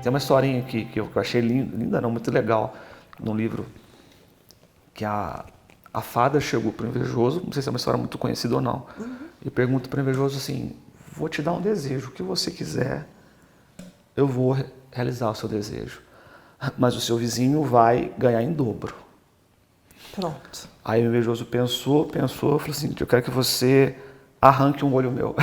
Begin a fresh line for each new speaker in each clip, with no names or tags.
Tem uma historinha que eu achei linda, não, muito legal, num livro, que a fada chegou para o invejoso, não sei se é uma história muito conhecida ou não, e pergunta para o invejoso assim: vou te dar um desejo, o que você quiser, eu vou realizar o seu desejo, mas o seu vizinho vai ganhar em dobro.
Pronto.
Aí o invejoso pensou, falou assim: eu quero que você arranque um olho meu.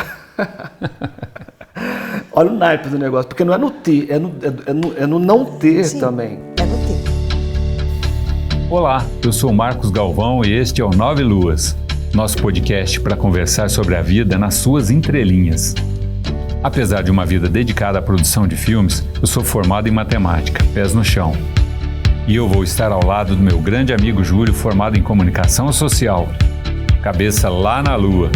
Olha o naipe do negócio, porque não é no ter, é no não ter. Sim, também.
É no ter.
Olá, eu sou Marcos Galvão e este é o Nove Luas, nosso podcast para conversar sobre a vida nas suas entrelinhas. Apesar de uma vida dedicada à produção de filmes, eu sou formado em matemática, pés no chão. E eu vou estar ao lado do meu grande amigo Júlio, formado em comunicação social, cabeça lá na lua.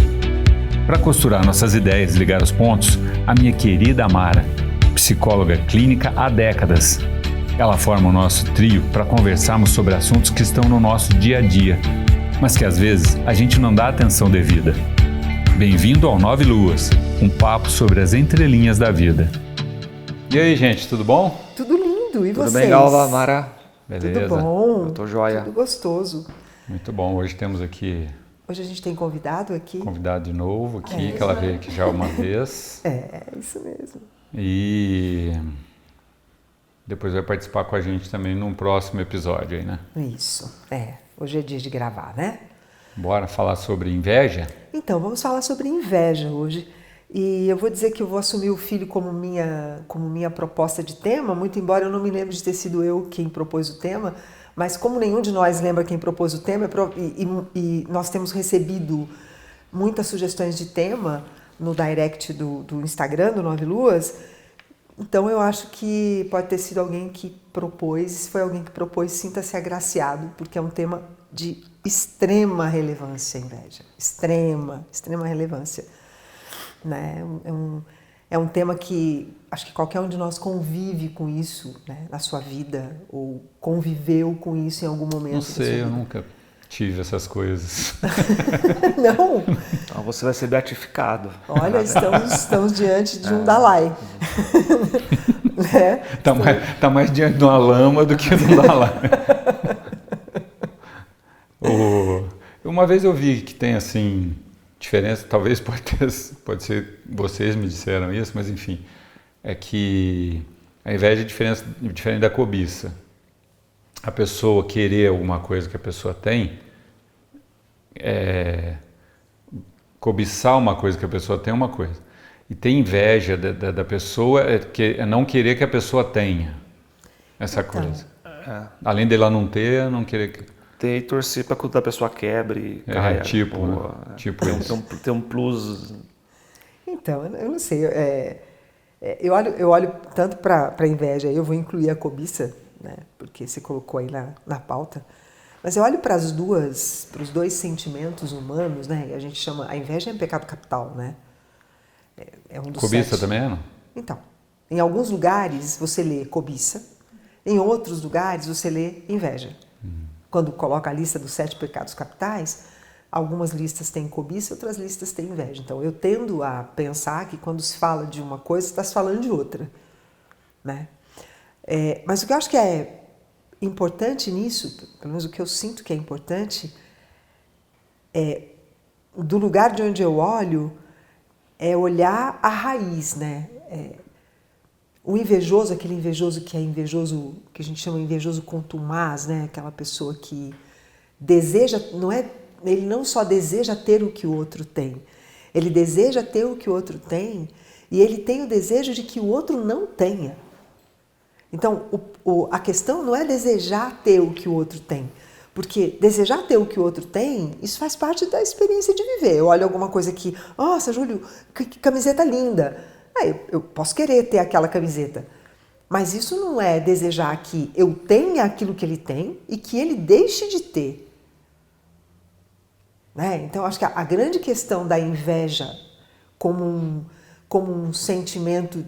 Para costurar nossas ideias e ligar os pontos, a minha querida Amara, psicóloga clínica há décadas. Ela forma o nosso trio para conversarmos sobre assuntos que estão no nosso dia a dia, mas que às vezes a gente não dá atenção devida. Bem-vindo ao Nove Luas, um papo sobre as entrelinhas da vida. E aí, gente, tudo bom?
Tudo lindo, e vocês?
Tudo bem, Galva, Amara?
Beleza?
Tudo bom?
Eu tô joia.
Tudo gostoso.
Muito bom, hoje temos aqui...
Hoje a gente tem convidado aqui.
Convidado de novo aqui, que ela veio aqui já uma vez.
É, isso mesmo.
E depois vai participar com a gente também num próximo episódio aí, né?
Isso, hoje é dia de gravar, né?
Bora falar sobre inveja?
Então, vamos falar sobre inveja hoje. E eu vou dizer que eu vou assumir o filho como minha proposta de tema, muito embora eu não me lembre de ter sido eu quem propôs o tema, mas como nenhum de nós lembra quem propôs o tema, e nós temos recebido muitas sugestões de tema no direct do Instagram, do Nove Luas, então eu acho que pode ter sido alguém que propôs, e se foi alguém que propôs, sinta-se agraciado, porque é um tema de extrema relevância, inveja. Extrema relevância. Né? É um tema que acho que qualquer um de nós convive com isso, né, na sua vida, ou conviveu com isso em algum momento.
Não sei, eu nunca tive essas coisas.
Não?
Então você vai ser beatificado.
Olha, estamos diante de um Dalai. Né?
Tá mais diante de uma lama do que de um Dalai. Uma vez eu vi que tem assim... diferença, talvez pode ser, vocês me disseram isso, mas enfim, é que a inveja é diferente da cobiça. A pessoa querer alguma coisa que a pessoa tem, cobiçar uma coisa que a pessoa tem é uma coisa. E ter inveja da pessoa é não querer que a pessoa tenha essa coisa. Além dela não ter, não querer que...
Ter e torcer para que a pessoa quebre, caia. Ter um plus.
Então, eu não sei. Eu olho tanto para a inveja, eu vou incluir a cobiça, né, porque você colocou aí na pauta, mas eu olho para os dois sentimentos humanos, né, e a gente chama, a inveja é um pecado capital, né? É um dos
cobiça
7.
também é, não?
Então, em alguns lugares você lê cobiça, em outros lugares você lê inveja. Quando coloca a lista dos 7 pecados capitais, algumas listas têm cobiça, outras listas têm inveja. Então, eu tendo a pensar que quando se fala de uma coisa, está se falando de outra. Né? Mas o que eu acho que é importante nisso, pelo menos o que eu sinto que é importante, do lugar de onde eu olho, é olhar a raiz, né? O invejoso, aquele invejoso que é invejoso, que a gente chama de invejoso contumaz, né? Aquela pessoa que deseja, ele não só deseja ter o que o outro tem, ele deseja ter o que o outro tem e ele tem o desejo de que o outro não tenha. Então, a questão não é desejar ter o que o outro tem, porque desejar ter o que o outro tem, isso faz parte da experiência de viver. Eu olho alguma coisa aqui, nossa, Júlio, que camiseta linda. Eu posso querer ter aquela camiseta, mas isso não é desejar que eu tenha aquilo que ele tem e que ele deixe de ter. Né? Então, acho que a grande questão da inveja como um sentimento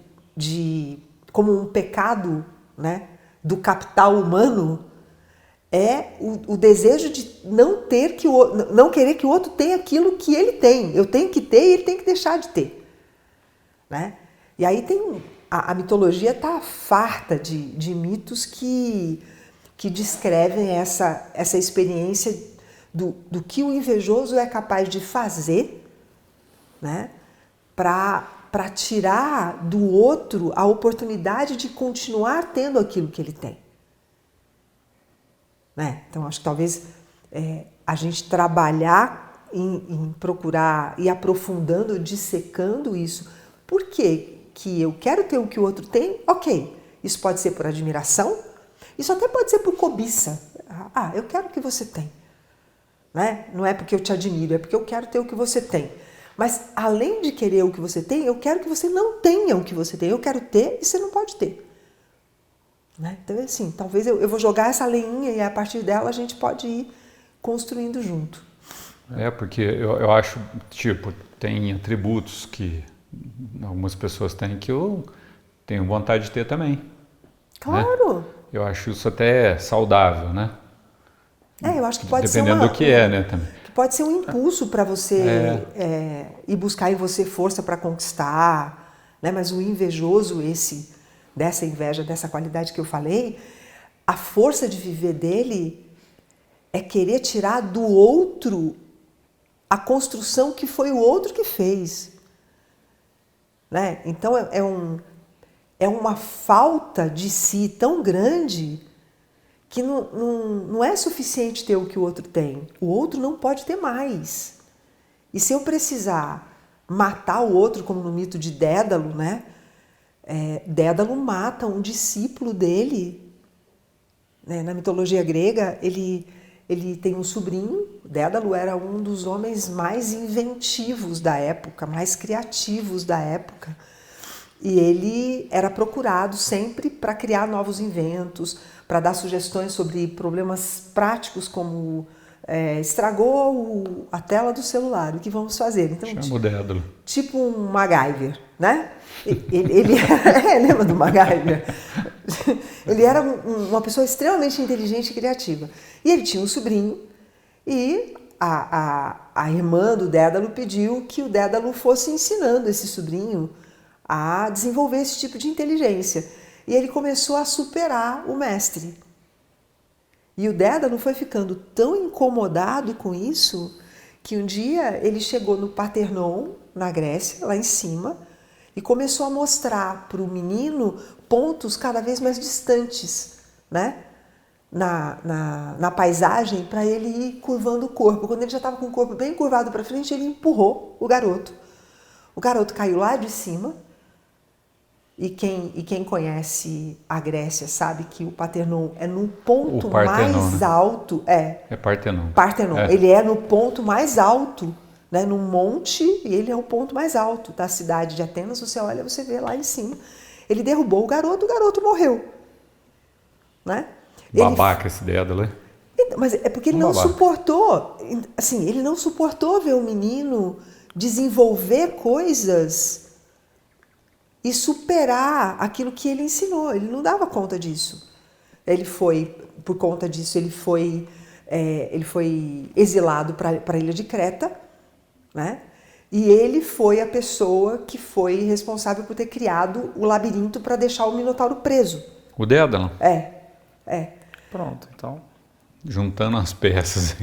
como um pecado, né, do capital humano, é o desejo de não querer que o outro tenha aquilo que ele tem. Eu tenho que ter e ele tem que deixar de ter. né? E aí a mitologia está farta de mitos que descrevem essa experiência do que o invejoso é capaz de fazer, né? Para tirar do outro a oportunidade de continuar tendo aquilo que ele tem. Né? Então, acho que talvez a gente trabalhar em procurar ir aprofundando, dissecando isso. Por quê? Que eu quero ter o que o outro tem? Ok, isso pode ser por admiração, isso até pode ser por cobiça. Ah, eu quero o que você tem. Né? Não é porque eu te admiro, é porque eu quero ter o que você tem. Mas, além de querer o que você tem, eu quero que você não tenha o que você tem. Eu quero ter e você não pode ter. Né? Então, assim, talvez eu vou jogar essa leinha e a partir dela a gente pode ir construindo junto.
Porque eu acho, tipo, tem atributos que algumas pessoas têm que eu tenho vontade de ter também.
Claro!
Né? Eu acho isso até saudável, né?
Eu acho que pode ser
dependendo do que né, também.
Que pode ser um impulso para você ir buscar em você força para conquistar, né? Mas o invejoso, dessa inveja, dessa qualidade que eu falei, a força de viver dele é querer tirar do outro a construção que foi o outro que fez. Né? Então é uma falta de si tão grande que não é suficiente ter o que o outro tem. O outro não pode ter mais. E se eu precisar matar o outro, como no mito de Dédalo, né? Dédalo mata um discípulo dele. Né? Na mitologia grega, ele tem um sobrinho. Dédalo era um dos homens mais inventivos da época, mais criativos da época. E ele era procurado sempre para criar novos inventos, para dar sugestões sobre problemas práticos como estragou a tela do celular, o que vamos fazer? Então,
chama o Dédalo.
Tipo um MacGyver, né? Ele lembra do MacGyver? Ele era uma pessoa extremamente inteligente e criativa. E ele tinha um sobrinho e a irmã do Dédalo pediu que o Dédalo fosse ensinando esse sobrinho a desenvolver esse tipo de inteligência. E ele começou a superar o mestre. E o Dédalo foi ficando tão incomodado com isso que um dia ele chegou no Parthenon, na Grécia, lá em cima, e começou a mostrar para o menino pontos cada vez mais distantes, né? na paisagem, para ele ir curvando o corpo. Quando ele já estava com o corpo bem curvado para frente, ele empurrou o garoto. O garoto caiu lá de cima. E quem conhece a Grécia sabe que o Parthenon é no ponto mais alto. É
Parthenon.
Parthenon. Ele é no ponto mais alto, né, num monte, e ele é o ponto mais alto da cidade de Atenas. Você olha, você vê lá em cima. Ele derrubou o garoto morreu. Né?
Babaca esse Dédalo, né?
Mas é porque ele não suportou, assim, ele não suportou ver o menino desenvolver coisas e superar aquilo que ele ensinou. Ele não dava conta disso. Por conta disso, ele foi exilado para a ilha de Creta, né? E ele foi a pessoa que foi responsável por ter criado o labirinto para deixar o Minotauro preso.
O Dédalo?
É.
Pronto, então.
Juntando as peças.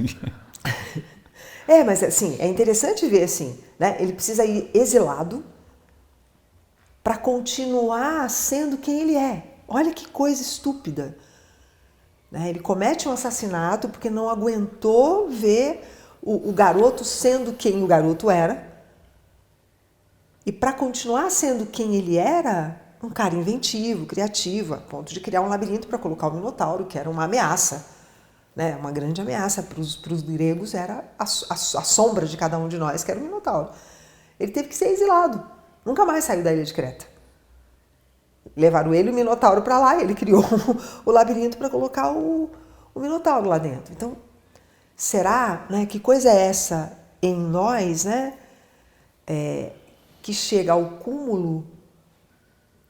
Mas assim, é interessante ver assim, né? Ele precisa ir exilado para continuar sendo quem ele é. Olha que coisa estúpida. Né? Ele comete um assassinato porque não aguentou ver o garoto sendo quem o garoto era. E para continuar sendo quem ele era, um cara inventivo, criativo, a ponto de criar um labirinto para colocar o Minotauro, que era uma ameaça. Né? Uma grande ameaça para os gregos, era a sombra de cada um de nós, que era o Minotauro. Ele teve que ser exilado. Nunca mais saiu da ilha de Creta. Levaram ele e o Minotauro para lá, e ele criou o labirinto para colocar o Minotauro lá dentro. Então, será, né, que coisa é essa em nós, né, que chega ao cúmulo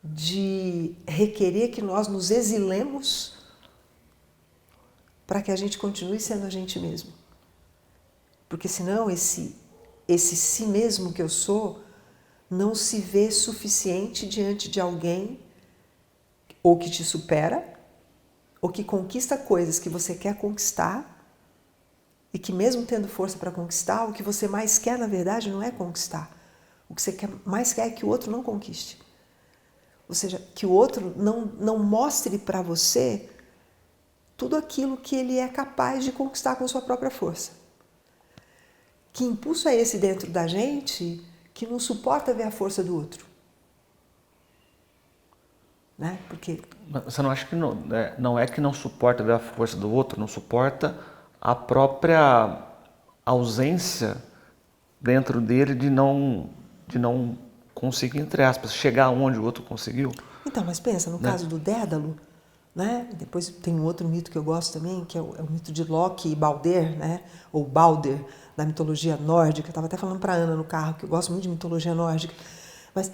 de requerer que nós nos exilemos para que a gente continue sendo a gente mesmo? Porque senão esse si mesmo que eu sou não se vê suficiente diante de alguém ou que te supera, ou que conquista coisas que você quer conquistar, e que mesmo tendo força para conquistar, o que você mais quer, na verdade, não é conquistar. O que você mais quer é que o outro não conquiste. Ou seja, que o outro não mostre para você tudo aquilo que ele é capaz de conquistar com sua própria força. Que impulso é esse dentro da gente que não suporta ver a força do outro? Né? Porque...
Você não acha que não é que não suporta ver a força do outro, não suporta a própria ausência dentro dele de não conseguir, entre aspas, chegar onde o outro conseguiu?
Então, mas pensa, no caso do Dédalo, né? Depois tem um outro mito que eu gosto também, que é o mito de Loki e Balder, né? Ou Balder, da mitologia nórdica. Eu estava até falando para a Ana no carro, que eu gosto muito de mitologia nórdica. Mas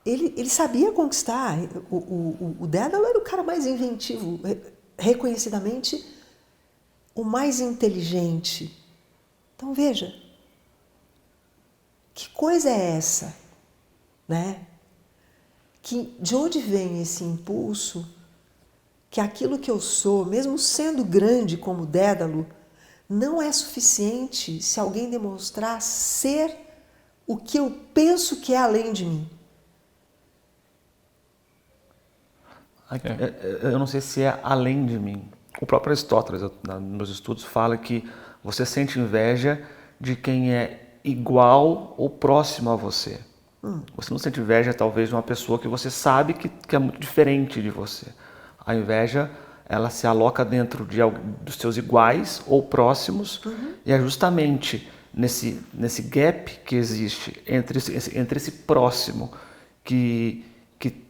ele sabia conquistar. O Dédalo era o cara mais inventivo, reconhecidamente o mais inteligente. Então veja, que coisa é essa, né? De onde vem esse impulso que aquilo que eu sou, mesmo sendo grande como Dédalo, não é suficiente se alguém demonstrar ser o que eu penso que é além de mim?
Eu não sei se é além de mim. O próprio Aristóteles, nos meus estudos, fala que você sente inveja de quem é igual ou próximo a você. Você não sente inveja, talvez, de uma pessoa que você sabe que é muito diferente de você. A inveja, ela se aloca dentro dos seus iguais ou próximos, e é justamente nesse gap que existe entre esse próximo que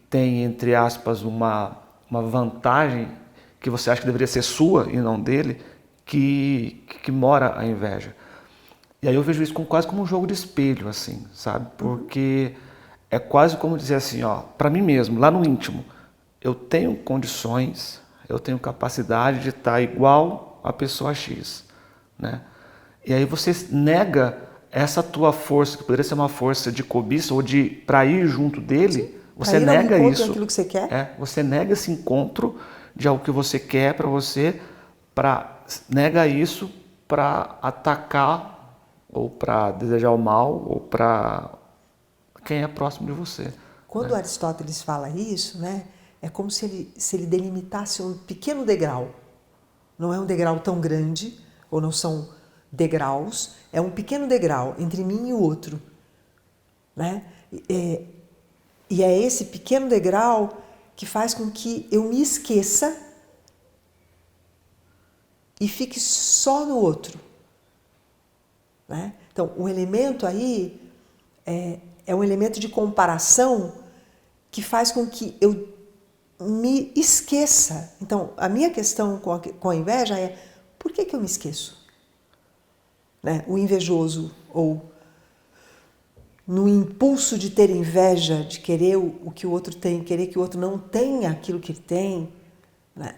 tem, entre aspas, uma vantagem que você acha que deveria ser sua e não dele, que mora a inveja. E aí eu vejo isso quase como um jogo de espelho, assim, sabe? Porque é quase como dizer assim, ó, para mim mesmo, lá no íntimo, eu tenho condições, eu tenho capacidade de estar igual a pessoa X, né? E aí você nega essa tua força, que poderia ser uma força de cobiça ou de para ir junto dele. Sim, você nega isso.
Aquilo que você quer.
Você nega esse encontro de algo que você quer para você, nega isso para atacar ou para desejar o mal ou para quem é próximo de você.
Quando Aristóteles fala isso, né, é como se ele delimitasse um pequeno degrau. Não é um degrau tão grande, ou não são degraus, é um pequeno degrau entre mim e o outro, né? E é esse pequeno degrau que faz com que eu me esqueça e fique só no outro, né? Então, o elemento aí é um elemento de comparação que faz com que eu me esqueça. Então, a minha questão com a inveja é: por que eu me esqueço? Né? O invejoso, ou no impulso de ter inveja, de querer o que o outro tem, querer que o outro não tenha aquilo que ele tem, né?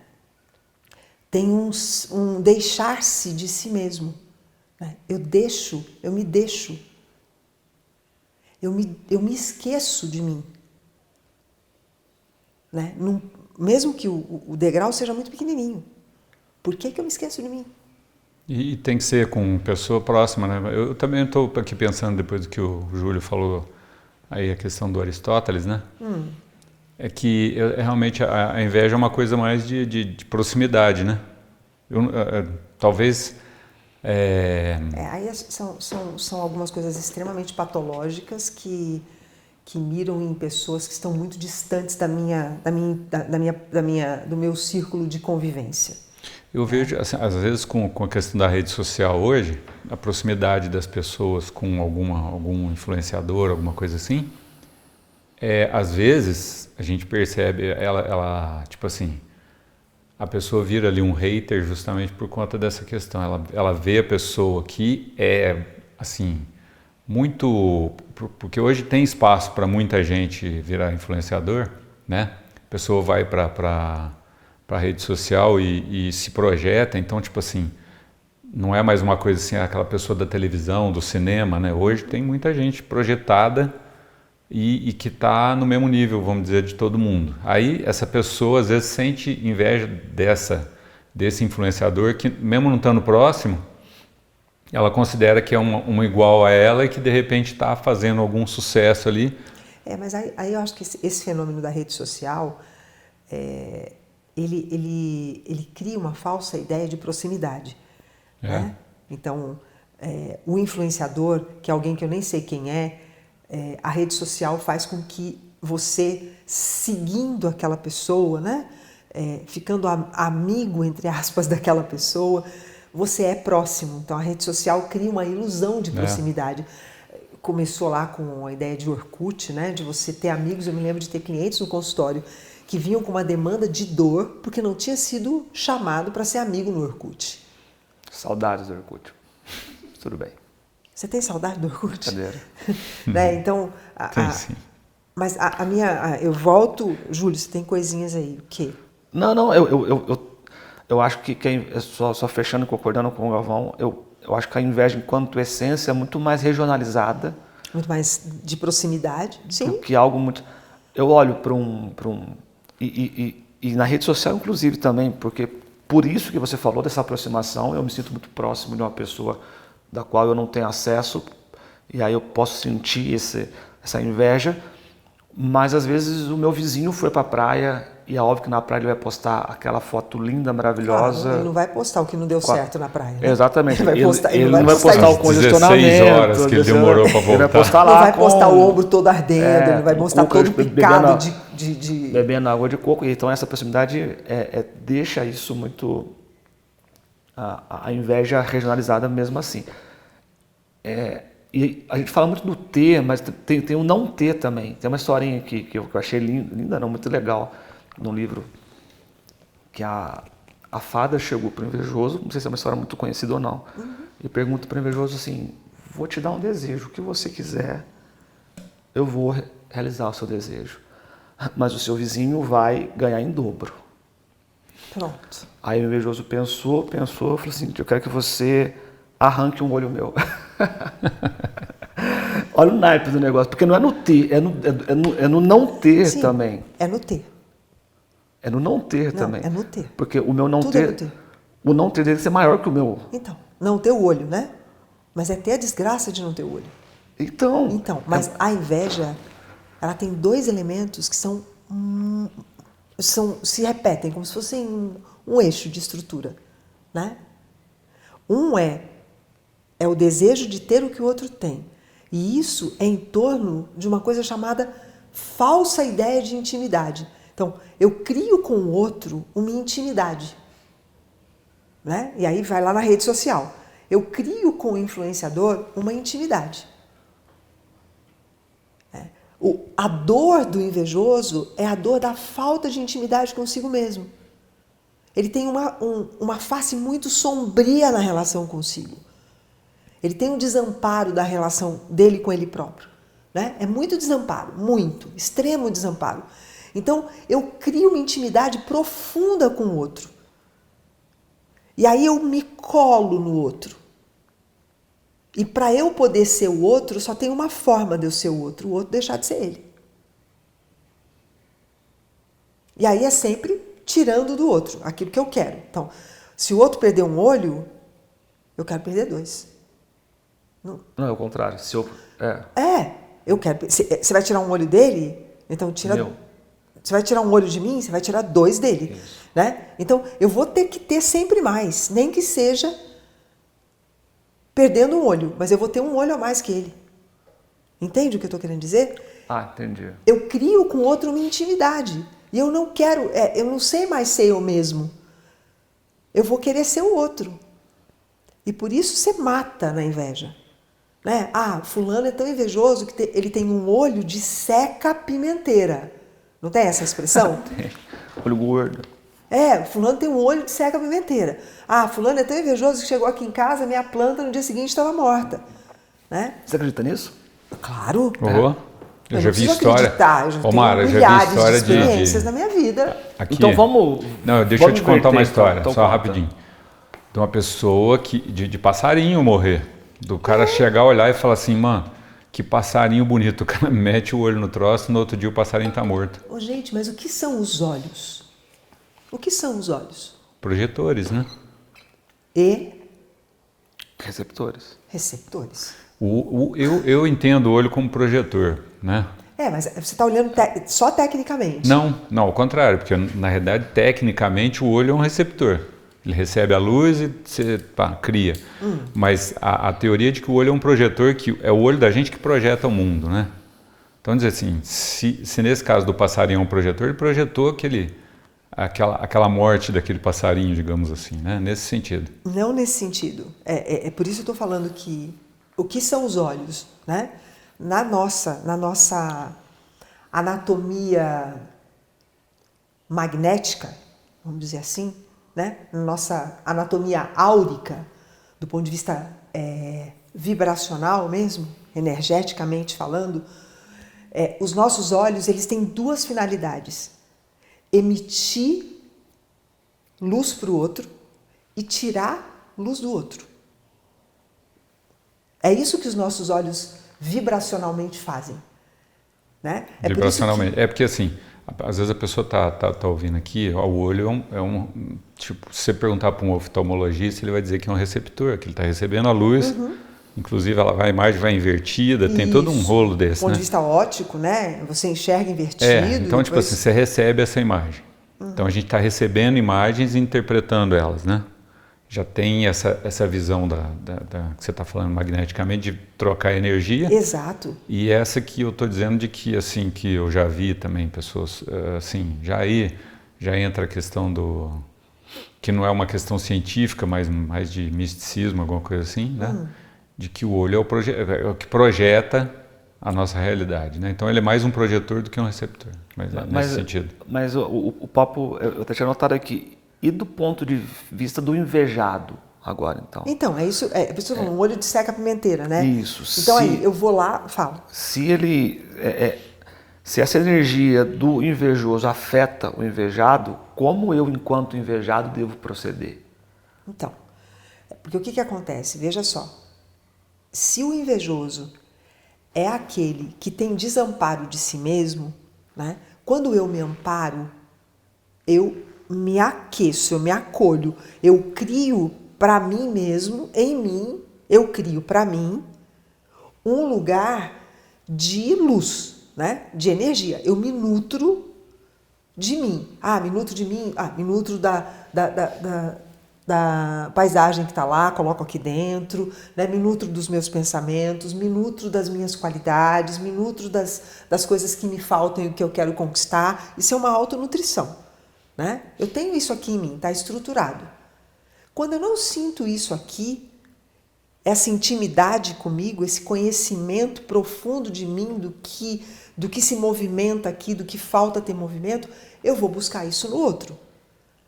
Tem um deixar-se de si mesmo. Né? Eu me deixo. Eu me esqueço de mim. Né? Mesmo que o degrau seja muito pequenininho. Por que eu me esqueço de mim?
E tem que ser com pessoa próxima, né? Eu também estou aqui pensando, depois do que o Júlio falou, aí a questão do Aristóteles, né? É que realmente a inveja é uma coisa mais de proximidade, né? Talvez...
Aí são algumas coisas extremamente patológicas que miram em pessoas que estão muito distantes do meu círculo de convivência.
Eu vejo, assim, às vezes, com a questão da rede social hoje, a proximidade das pessoas com algum influenciador, alguma coisa assim, às vezes a gente percebe ela tipo assim, a pessoa vira ali um hater justamente por conta dessa questão. Ela vê a pessoa que é, assim, muito... Porque hoje tem espaço para muita gente virar influenciador, né? A pessoa vai para a rede social e se projeta. Então, tipo assim, não é mais uma coisa assim, aquela pessoa da televisão, do cinema, né? Hoje tem muita gente projetada e que está no mesmo nível, vamos dizer, de todo mundo. Aí essa pessoa às vezes sente inveja desse influenciador que, mesmo não estando próximo, ela considera que é uma igual a ela e que de repente está fazendo algum sucesso ali.
Mas aí eu acho que esse fenômeno da rede social, ele cria uma falsa ideia de proximidade. Né? Então, o influenciador, que é alguém que eu nem sei quem a rede social faz com que você, seguindo aquela pessoa, né? Ficando amigo, entre aspas, daquela pessoa, você é próximo. Então, a rede social cria uma ilusão de proximidade. Começou lá com a ideia de Orkut, né? De você ter amigos. Eu me lembro de ter clientes no consultório que vinham com uma demanda de dor porque não tinha sido chamado para ser amigo no Orkut.
Saudades do Orkut. Tudo bem.
Você tem saudade do Orkut?
Cadeira.
Né? Então,
tem sim.
Mas eu volto, Júlio, você tem coisinhas aí, o quê?
Não, eu acho que só fechando e concordando com o Galvão, eu acho que a inveja enquanto essência é muito mais regionalizada.
Muito mais de proximidade, sim.
Do que algo muito... Eu olho para e na rede social, inclusive, também, porque por isso que você falou dessa aproximação, eu me sinto muito próximo de uma pessoa da qual eu não tenho acesso, e aí eu posso sentir essa inveja, mas às vezes o meu vizinho foi para a praia, e é óbvio que na praia ele vai postar aquela foto linda, maravilhosa.
Claro, ele não vai postar o que não deu certo na praia. Né?
Exatamente.
Ele
não vai postar o congestionamento.
16 horas que ele demorou para voltar.
Ele vai postar lá
não vai postar o ombro todo ardendo, ele vai mostrar todo picado
bebendo água de coco. Então essa proximidade deixa isso muito... A inveja regionalizada mesmo assim. E a gente fala muito do ter, mas tem o não ter também. Tem uma historinha que eu achei linda, não, muito legal, num livro, que a fada chegou para o invejoso, não sei se é uma história muito conhecida ou não, e pergunta para o invejoso assim: vou te dar um desejo, o que você quiser, eu vou realizar o seu desejo, mas o seu vizinho vai ganhar em dobro.
Pronto.
Aí o invejoso pensou, falou assim: eu quero que você arranque um olho meu. Olha o naipe do negócio, porque não é no ter, é no não ter. Sim, também.
É no ter.
É no não ter também.
É no ter.
Porque o meu não
Tudo
ter,
é no ter.
O não ter dele ser maior que o meu.
Então, não ter o olho, né? Mas é ter a desgraça de não ter o olho.
Então,
mas a inveja, ela tem dois elementos que se repetem, como se fossem um eixo de estrutura, né? Um é o desejo de ter o que o outro tem. E isso é em torno de uma coisa chamada falsa ideia de intimidade. Então, eu crio com o outro uma intimidade. Né? E aí vai lá na rede social. Eu crio com o influenciador uma intimidade. A dor do invejoso é a dor da falta de intimidade consigo mesmo. Ele tem uma face muito sombria na relação consigo. Ele tem um desamparo da relação dele com ele próprio. Né? É muito desamparo, muito, extremo desamparo. Então, eu crio uma intimidade profunda com o outro. E aí eu me colo no outro. E para eu poder ser o outro, só tem uma forma de eu ser o outro deixar de ser ele. E aí é sempre tirando do outro aquilo que eu quero. Então, se o outro perder um olho, eu quero perder dois.
Não é o contrário.
Eu quero. Você vai tirar um olho dele, então tira.
Meu.
Você vai tirar um olho de mim, você vai tirar dois dele. Né? Então, eu vou ter que ter sempre mais, nem que seja perdendo um olho, mas eu vou ter um olho a mais que ele. Entende o que eu estou querendo dizer?
Entendi.
Eu crio com o outro uma intimidade. E eu não quero, eu não sei mais ser eu mesmo. Eu vou querer ser o outro. E por isso você mata na inveja. Né? Fulano é tão invejoso que ele tem um olho de seca-pimenteira. Não tem essa expressão?
Tem. Olho gordo.
Fulano tem um olho de seca-pimenteira. Fulano é tão invejoso que chegou aqui em casa, minha planta no dia seguinte estava morta. Né?
Você acredita nisso?
Claro.
Eu já vi história.
Eu já tenho milhares de experiências na minha vida.
Aqui.
Então vamos...
Deixa eu te contar uma história,
então
só rapidinho. De uma pessoa de passarinho morrer. Do cara chegar, olhar e falar assim: mano, Que passarinho bonito, o cara mete o olho no troço, no outro dia o passarinho está morto.
Ô, gente, mas o que são os olhos? O que são os olhos?
Projetores, né?
E
Receptores.
receptores.
Eu entendo o olho como projetor, né?
Mas você está olhando só tecnicamente.
Não, ao contrário, porque na realidade, tecnicamente, o olho é um receptor. Ele recebe a luz e você cria. Mas a teoria de que o olho é um projetor, que é o olho da gente que projeta o mundo, né? Então, dizer assim, se nesse caso do passarinho é um projetor, ele projetou aquela morte daquele passarinho, digamos assim, né? Nesse sentido.
Não nesse sentido. É por isso que eu estou falando que o que são os olhos, né? Na nossa anatomia magnética, vamos dizer assim, né? Na nossa anatomia áurica, do ponto de vista vibracional mesmo, energeticamente falando, os nossos olhos eles têm duas finalidades: emitir luz para o outro e tirar luz do outro. É isso que os nossos olhos vibracionalmente fazem, né?
Vibracionalmente. Porque assim, às vezes a pessoa tá ouvindo aqui, o olho tipo, se você perguntar para um oftalmologista, ele vai dizer que é um receptor, que ele está recebendo a luz, inclusive a imagem vai invertida, tem todo um rolo desse,
do ponto
né?
de vista óptico, né? Você enxerga invertido.
Então, tipo assim, você recebe essa imagem. Então a gente está recebendo imagens e interpretando elas, né? Já tem essa visão que você está falando magneticamente, de trocar energia.
Exato.
E essa que eu estou dizendo de que, assim, que eu já vi também pessoas, assim, já entra a questão que não é uma questão científica, mas mais de misticismo, alguma coisa assim, né? De que o olho é o que projeta a nossa realidade, né? Então ele é mais um projetor do que um receptor, nesse sentido.
Mas o papo, eu até tinha notado aqui, e do ponto de vista do invejado agora, então?
Então, é isso, um olho de seca-pimenteira, né?
Isso.
Então aí, eu vou lá, falo.
Se essa energia do invejoso afeta o invejado, como eu, enquanto invejado, devo proceder?
Então, porque o que acontece? Veja só, se o invejoso é aquele que tem desamparo de si mesmo, né? Quando eu me amparo, eu me aqueço, eu me acolho, eu crio para mim mesmo, em mim, eu crio para mim um lugar de luz, né? De energia. Eu me nutro de mim. Me nutro de mim, me nutro da paisagem que está lá, coloco aqui dentro, né? Me nutro dos meus pensamentos, me nutro das minhas qualidades, me nutro das coisas que me faltam e que eu quero conquistar. Isso é uma autonutrição. Né? Eu tenho isso aqui em mim, está estruturado. Quando eu não sinto isso aqui, essa intimidade comigo, esse conhecimento profundo de mim, do que se movimenta aqui, do que falta ter movimento, eu vou buscar isso no outro.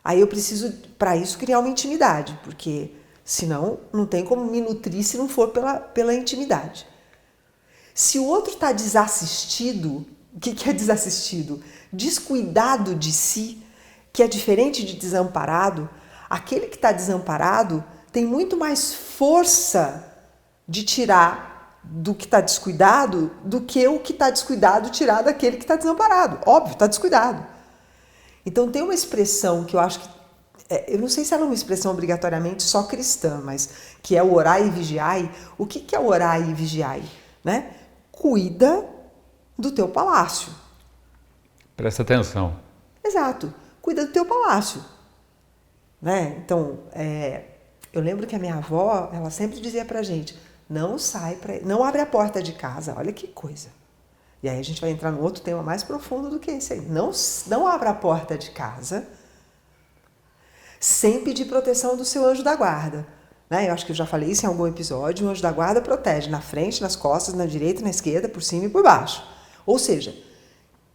Aí eu preciso, para isso, criar uma intimidade, porque senão não tem como me nutrir se não for pela intimidade. Se o outro está desassistido, o que é desassistido? Descuidado de si, que é diferente de desamparado. Aquele que está desamparado tem muito mais força de tirar do que está descuidado do que o que está descuidado tirar daquele que está desamparado. Óbvio, está descuidado. Então tem uma expressão que eu acho que, eu não sei se ela é uma expressão obrigatoriamente só cristã, mas que é o orai e vigiai. O que é o orai e vigiai? Né? Cuida do teu palácio.
Presta atenção.
Exato. Cuida do teu palácio, né? Então, eu lembro que a minha avó, ela sempre dizia pra gente, não abre a porta de casa, olha que coisa. E aí a gente vai entrar num outro tema mais profundo do que esse aí. Não abra a porta de casa sem pedir proteção do seu anjo da guarda, né? Eu acho que eu já falei isso em algum episódio, o anjo da guarda protege na frente, nas costas, na direita, na esquerda, por cima e por baixo. Ou seja,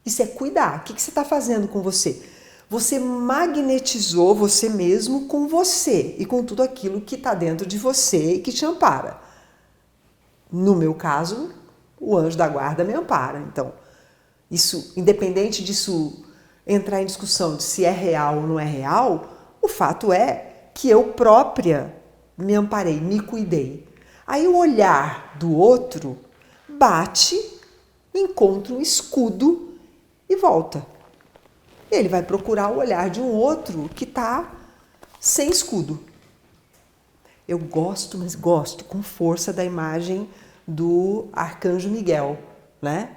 isso é cuidar. O que você está fazendo com você? Você magnetizou você mesmo com você e com tudo aquilo que está dentro de você e que te ampara. No meu caso, o anjo da guarda me ampara. Então, isso, independente disso entrar em discussão de se é real ou não é real, o fato é que eu própria me amparei, me cuidei. Aí o olhar do outro bate, encontra um escudo e volta. Ele vai procurar o olhar de um outro que está sem escudo. Eu gosto, mas gosto com força da imagem do arcanjo Miguel, né?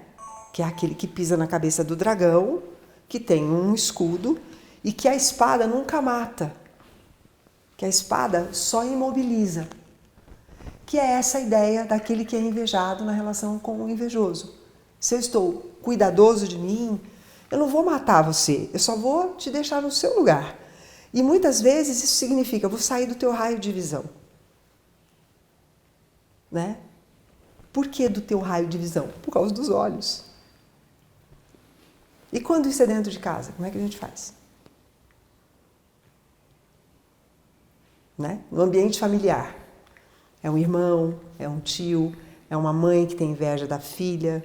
Que é aquele que pisa na cabeça do dragão, que tem um escudo e que a espada nunca mata, que a espada só imobiliza. Que é essa ideia daquele que é invejado na relação com o invejoso. Se eu estou cuidadoso de mim, eu não vou matar você, eu só vou te deixar no seu lugar. E muitas vezes isso significa, eu vou sair do teu raio de visão. Né? Por que do teu raio de visão? Por causa dos olhos. E quando isso é dentro de casa, como é que a gente faz? Né? No ambiente familiar. É um irmão, é um tio, é uma mãe que tem inveja da filha,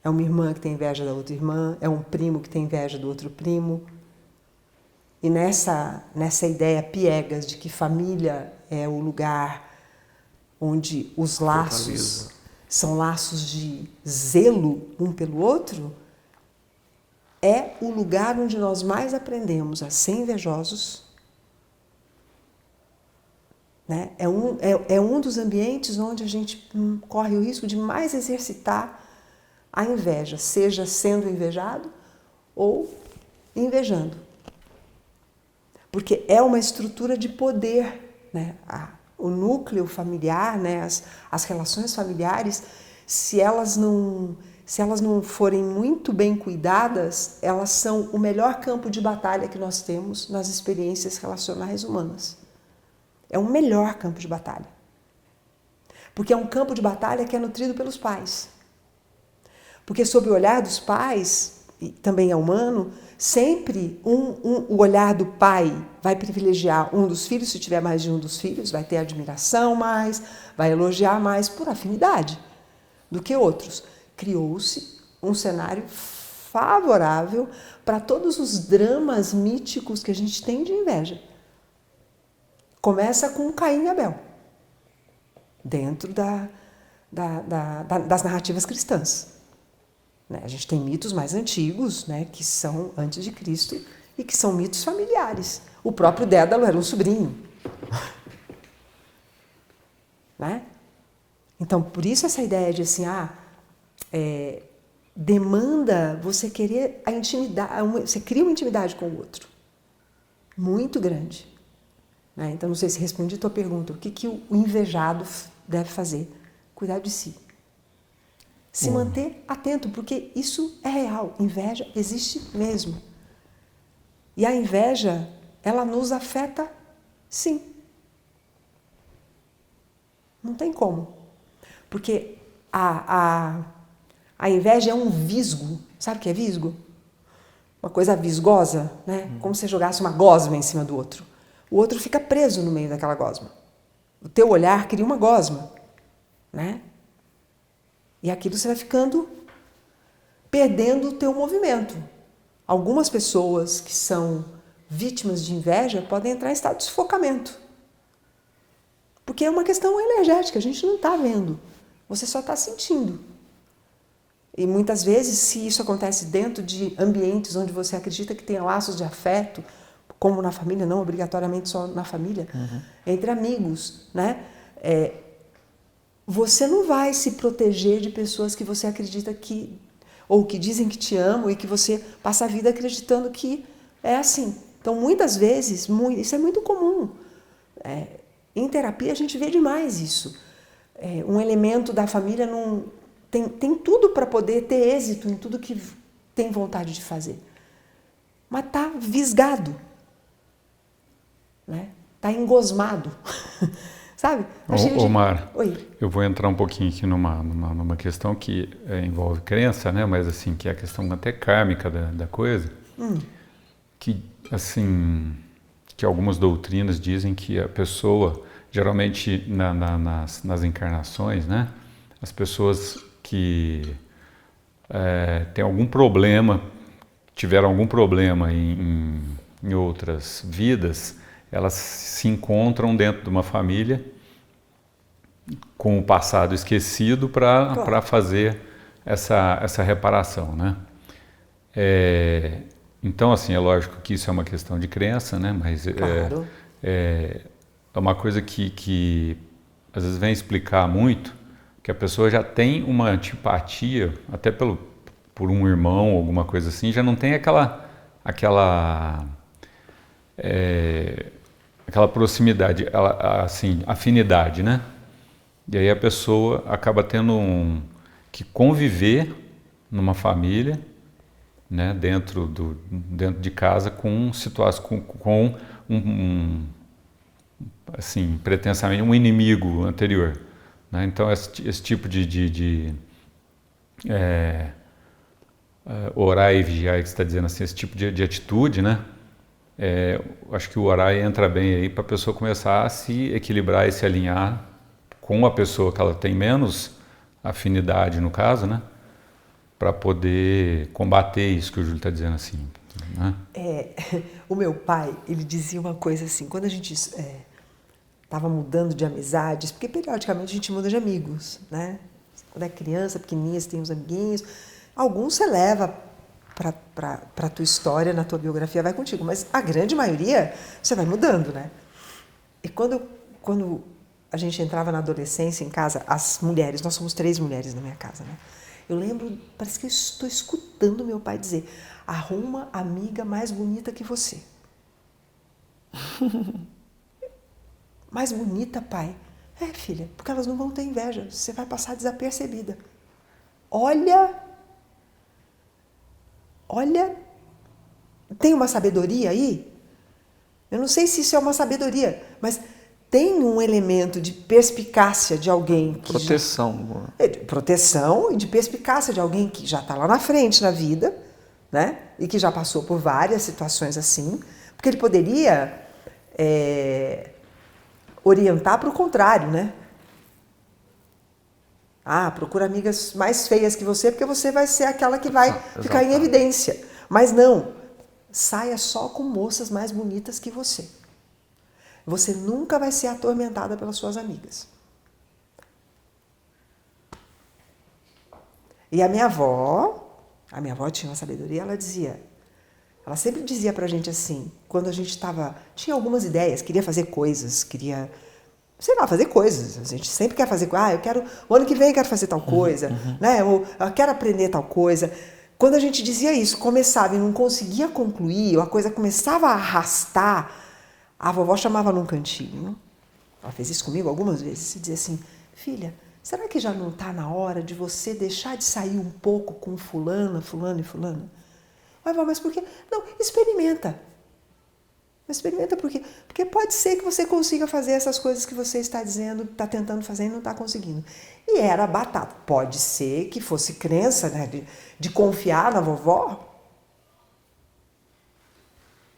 é uma irmã que tem inveja da outra irmã, é um primo que tem inveja do outro primo. E nessa ideia piegas de que família é o lugar onde os laços são laços de zelo um pelo outro, é o lugar onde nós mais aprendemos a ser invejosos. Né? É um dos ambientes onde a gente corre o risco de mais exercitar a inveja, seja sendo invejado ou invejando. Porque é uma estrutura de poder, né? O núcleo familiar, né? As relações familiares, se elas não forem muito bem cuidadas, elas são o melhor campo de batalha que nós temos nas experiências relacionais humanas. É o melhor campo de batalha. Porque é um campo de batalha que é nutrido pelos pais. Porque sob o olhar dos pais, e também é humano, sempre o olhar do pai vai privilegiar um dos filhos, se tiver mais de um dos filhos, vai ter admiração mais, vai elogiar mais por afinidade do que outros. Criou-se um cenário favorável para todos os dramas míticos que a gente tem de inveja. Começa com Caim e Abel, dentro das narrativas cristãs. A gente tem mitos mais antigos, né, que são antes de Cristo e que são mitos familiares. O próprio Dédalo era um sobrinho. Né? Então, por isso essa ideia de assim, demanda você querer a intimidade, você cria uma intimidade com o outro muito grande. Né? Então, não sei se respondi a tua pergunta, o que o invejado deve fazer? Cuidar de si. Se manter atento, porque isso é real. Inveja existe mesmo. E a inveja, ela nos afeta, sim. Não tem como. Porque a inveja é um visgo. Sabe o que é visgo? Uma coisa visgosa, né? Como se você jogasse uma gosma em cima do outro. O outro fica preso no meio daquela gosma. O teu olhar cria uma gosma, né? E aquilo você vai ficando, perdendo o teu movimento. Algumas pessoas que são vítimas de inveja podem entrar em estado de sufocamento. Porque é uma questão energética, a gente não está vendo, você só está sentindo. E muitas vezes, se isso acontece dentro de ambientes onde você acredita que tem laços de afeto, como na família, não obrigatoriamente só na família, entre amigos, né? Você não vai se proteger de pessoas que você acredita que, ou que dizem que te amam e que você passa a vida acreditando que é assim. Então, muitas vezes, isso é muito comum. Em terapia a gente vê demais isso. Um elemento da família tem tudo para poder ter êxito em tudo que tem vontade de fazer. Mas está visgado. Né? Está engosmado. Sabe?
Omar, eu vou entrar um pouquinho aqui numa questão que envolve crença, né? Mas assim, que é a questão até kármica da coisa, que assim, que algumas doutrinas dizem que a pessoa, geralmente nas encarnações, né? As pessoas que têm algum problema, tiveram algum problema em outras vidas, elas se encontram dentro de uma família com o passado esquecido para fazer essa reparação, né? Então, assim, é lógico que isso é uma questão de crença, né? Mas
Claro.
é uma coisa que às vezes vem explicar muito que a pessoa já tem uma antipatia, até por um irmão, alguma coisa assim, já não tem aquela proximidade, assim, afinidade, né? E aí a pessoa acaba tendo que conviver numa família, né, dentro de casa com situações, com assim, pretensamente um inimigo anterior, né? Então esse tipo de orar e vigiar, que você está dizendo assim, esse tipo de atitude, né? Acho que o orar entra bem aí para a pessoa começar a se equilibrar e se alinhar com a pessoa que ela tem menos afinidade, no caso, né? Para poder combater isso que o Júlio está dizendo assim, né?
O meu pai, ele dizia uma coisa assim, quando a gente estava mudando de amizades, porque periodicamente a gente muda de amigos, né? Quando é criança, pequenininha, você tem uns amiguinhos, alguns você leva para a tua história, na tua biografia, vai contigo, mas a grande maioria você vai mudando, né? E quando a gente entrava na adolescência em casa, as mulheres, nós somos 3 mulheres na minha casa, né? Eu lembro, parece que eu estou escutando meu pai dizer: arruma amiga mais bonita que você. Mais bonita, pai? Filha, porque elas não vão ter inveja, você vai passar desapercebida. Olha, tem uma sabedoria aí? Eu não sei se isso é uma sabedoria, mas tem um elemento de perspicácia de alguém que
Proteção.
proteção e de perspicácia de alguém que já está lá na frente na vida, né? E que já passou por várias situações assim, porque ele poderia orientar para o contrário, né? Procura amigas mais feias que você, porque você vai ser aquela que vai ficar em evidência. Mas não, saia só com moças mais bonitas que você. Você nunca vai ser atormentada pelas suas amigas. E a minha avó tinha uma sabedoria, ela sempre dizia pra gente assim, quando a gente tinha algumas ideias, queria fazer coisas, fazer coisas. A gente sempre quer fazer, o ano que vem eu quero fazer tal coisa, né? Ou eu quero aprender tal coisa. Quando a gente dizia isso, começava e não conseguia concluir, ou a coisa começava a arrastar, a vovó chamava num cantinho, ela fez isso comigo algumas vezes, e dizia assim: filha, será que já não está na hora de você deixar de sair um pouco com fulana, fulano e fulano? Vó, mas por quê? Não, experimenta. Experimenta por quê? Porque pode ser que você consiga fazer essas coisas que você está dizendo, está tentando fazer e não está conseguindo. E era batata. Pode ser que fosse crença, né, de confiar na vovó,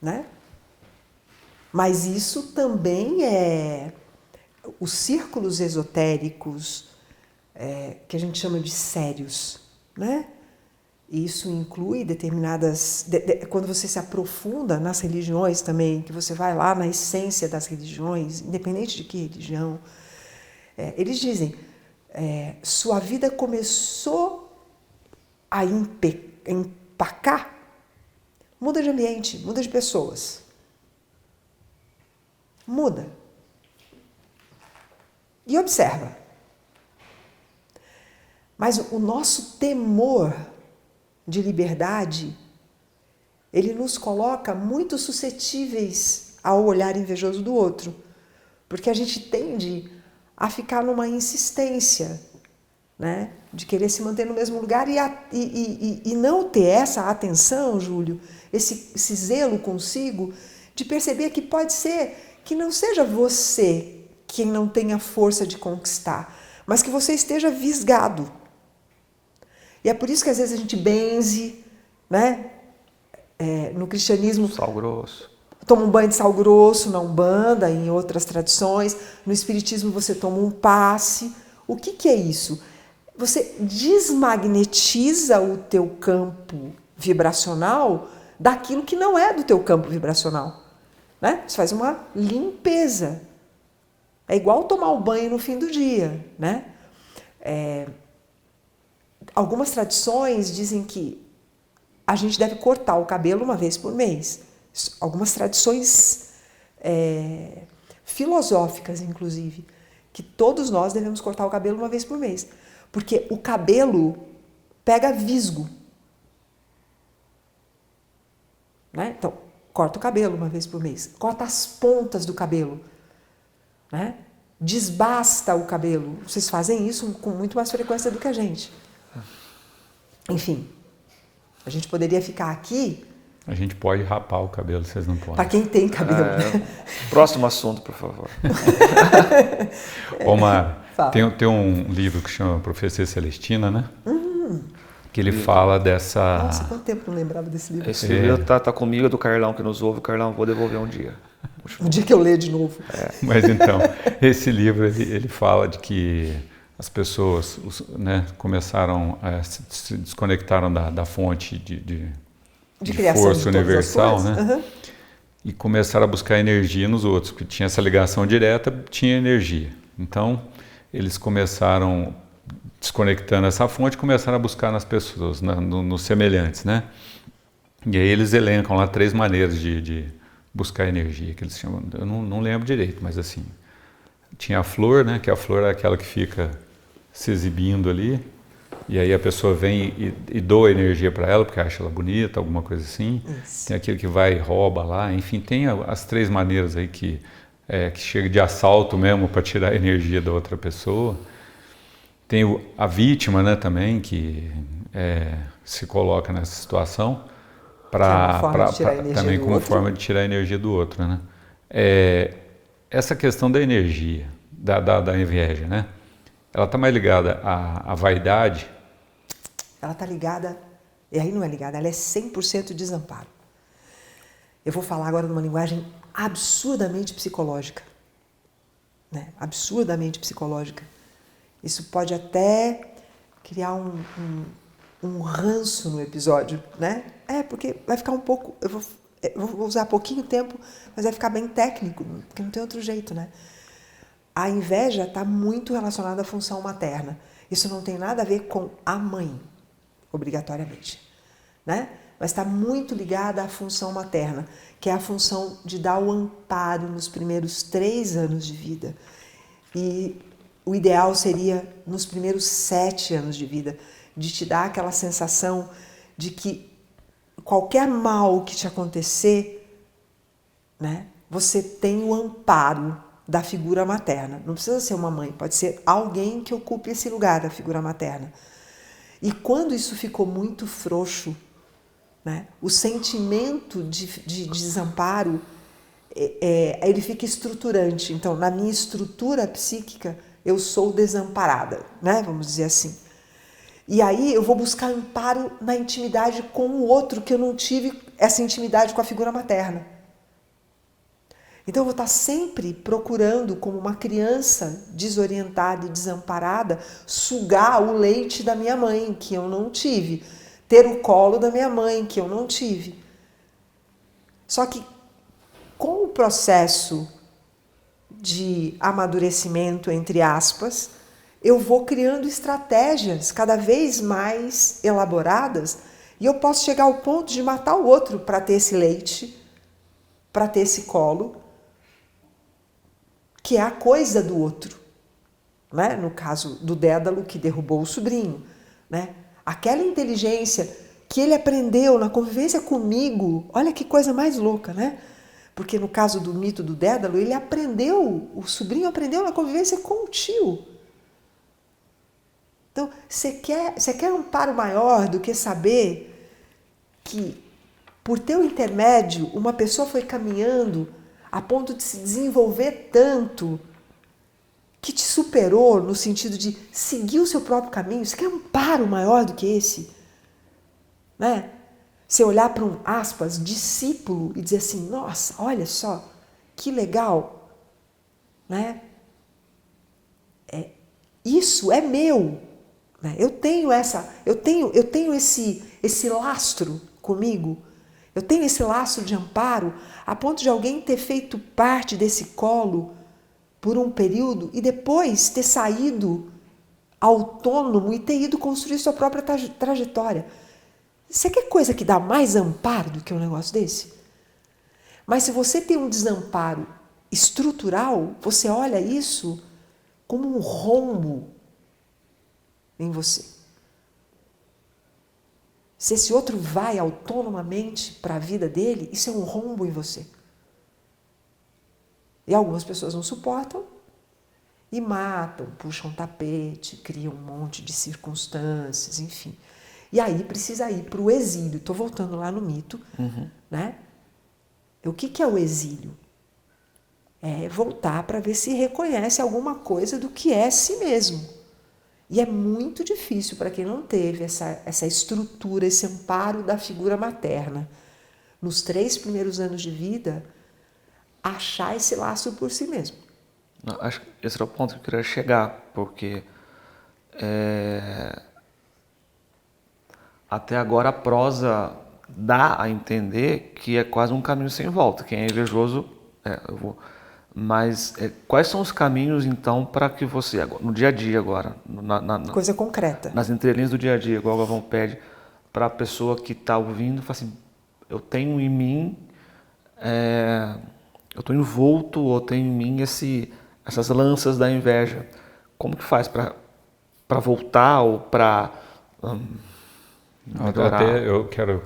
né? Mas isso também os círculos esotéricos, que a gente chama de sérios, né? Isso inclui determinadas... quando você se aprofunda nas religiões também, que você vai lá na essência das religiões, independente de que religião, eles dizem, sua vida começou a empacar, muda de ambiente, muda de pessoas. Muda. E observa. Mas o nosso temor de liberdade, ele nos coloca muito suscetíveis ao olhar invejoso do outro, porque a gente tende a ficar numa insistência, né, de querer se manter no mesmo lugar e não ter essa atenção, Júlio, esse zelo consigo, de perceber que pode ser que não seja você quem não tenha força de conquistar, mas que você esteja visgado. E é por isso que às vezes a gente benze, né? No cristianismo...
Sal grosso.
Toma um banho de sal grosso na Umbanda, em outras tradições. No espiritismo você toma um passe. O que é isso? Você desmagnetiza o teu campo vibracional daquilo que não é do teu campo vibracional, né? Você faz uma limpeza. É igual tomar o banho no fim do dia, né? Algumas tradições dizem que a gente deve cortar o cabelo uma vez por mês. Algumas tradições filosóficas, inclusive, que todos nós devemos cortar o cabelo uma vez por mês. Porque o cabelo pega visgo. Né? Então, corta o cabelo uma vez por mês. Corta as pontas do cabelo. Né? Desbasta o cabelo. Vocês fazem isso com muito mais frequência do que a gente. Enfim, a gente poderia ficar aqui...
A gente pode rapar o cabelo, vocês não podem.
Para quem tem cabelo.
Próximo assunto, por favor.
Omar, tem um livro que chama Profecia Celestina, né? Que ele fala dessa...
Nossa, quanto tempo eu não lembrava desse livro.
Esse livro tá comigo, do Carlão que nos ouve. Carlão, vou devolver um dia.
Um dia que eu ler de novo.
Mas então, esse livro, ele fala de que as pessoas, né, começaram a se desconectaram da fonte de força universal, né? E começaram a buscar energia nos outros, porque tinha essa ligação direta, tinha energia. Então, eles começaram, desconectando essa fonte, começaram a buscar nas pessoas, nos semelhantes, né? E aí eles elencam lá 3 maneiras de buscar energia, que eles chamam, eu não lembro direito, mas assim, tinha a flor, né? Que a flor é aquela que fica se exibindo ali, e aí a pessoa vem e doa energia para ela, porque acha ela bonita, alguma coisa assim. Isso. Tem aquele que vai e rouba lá, enfim, tem as 3 maneiras aí que chega de assalto mesmo para tirar a energia da outra pessoa. Tem a vítima, né, também, que se coloca nessa situação também como forma de tirar a energia do outro, né? Essa questão da energia, da inveja, né? Ela está mais ligada à vaidade?
Ela está ligada, e aí não é ligada, ela é 100% desamparo. Eu vou falar agora numa linguagem absurdamente psicológica. Né? Absurdamente psicológica. Isso pode até criar um ranço no episódio, né? Porque vai ficar um pouco... Eu vou usar pouquinho tempo, mas vai ficar bem técnico, porque não tem outro jeito, né? A inveja está muito relacionada à função materna. Isso não tem nada a ver com a mãe, obrigatoriamente, né? Mas está muito ligada à função materna, que é a função de dar o amparo nos primeiros 3 anos de vida. E o ideal seria nos primeiros 7 anos de vida, de te dar aquela sensação de que qualquer mal que te acontecer, né, você tem o amparo da figura materna. Não precisa ser uma mãe, pode ser alguém que ocupe esse lugar da figura materna. E quando isso ficou muito frouxo, né, o sentimento de desamparo, ele fica estruturante. Então, na minha estrutura psíquica, eu sou desamparada, né, vamos dizer assim. E aí eu vou buscar amparo na intimidade com o outro, que eu não tive essa intimidade com a figura materna. Então eu vou estar sempre procurando, como uma criança desorientada e desamparada, sugar o leite da minha mãe, que eu não tive, ter o colo da minha mãe, que eu não tive. Só que com o processo de amadurecimento, entre aspas, eu vou criando estratégias cada vez mais elaboradas e eu posso chegar ao ponto de matar o outro para ter esse leite, para ter esse colo, que é a coisa do outro, né? No caso do Dédalo, que derrubou o sobrinho, né? Aquela inteligência que ele aprendeu na convivência comigo, olha que coisa mais louca, né? Porque no caso do mito do Dédalo, ele aprendeu, o sobrinho aprendeu na convivência com o tio. Então, você quer um amparo maior do que saber que, por teu intermédio, uma pessoa foi caminhando a ponto de se desenvolver tanto que te superou no sentido de seguir o seu próprio caminho? Você quer um amparo maior do que esse? Né? Você olhar para um, aspas, discípulo e dizer assim, nossa, olha só, que legal. Né? Isso é meu. Né? Eu tenho esse lastro comigo. Eu tenho esse laço de amparo a ponto de alguém ter feito parte desse colo por um período e depois ter saído autônomo e ter ido construir sua própria trajetória. Você quer coisa que dá mais amparo do que um negócio desse? Mas se você tem um desamparo estrutural, você olha isso como um rombo em você. Se esse outro vai autonomamente para a vida dele, isso é um rombo em você. E algumas pessoas não suportam e matam, puxam tapete, criam um monte de circunstâncias, enfim. E aí precisa ir para o exílio. Estou voltando lá no mito, né? O que é o exílio? É voltar para ver se reconhece alguma coisa do que é si mesmo. E é muito difícil para quem não teve essa estrutura, esse amparo da figura materna. Nos 3 primeiros anos de vida, achar esse laço por si mesmo.
Acho que esse era o ponto que eu queria chegar, porque até agora a prosa dá a entender que é quase um caminho sem volta. Quem é invejoso, mas quais são os caminhos, então, para que você, no dia a dia agora,
coisa concreta,
nas entrelinhas do dia a dia, igual o Galvão pede, para a pessoa que está ouvindo, fala assim, eu tenho em mim, eu estou envolto, ou tenho em mim essas lanças da inveja. Como que faz para voltar ou para
até eu quero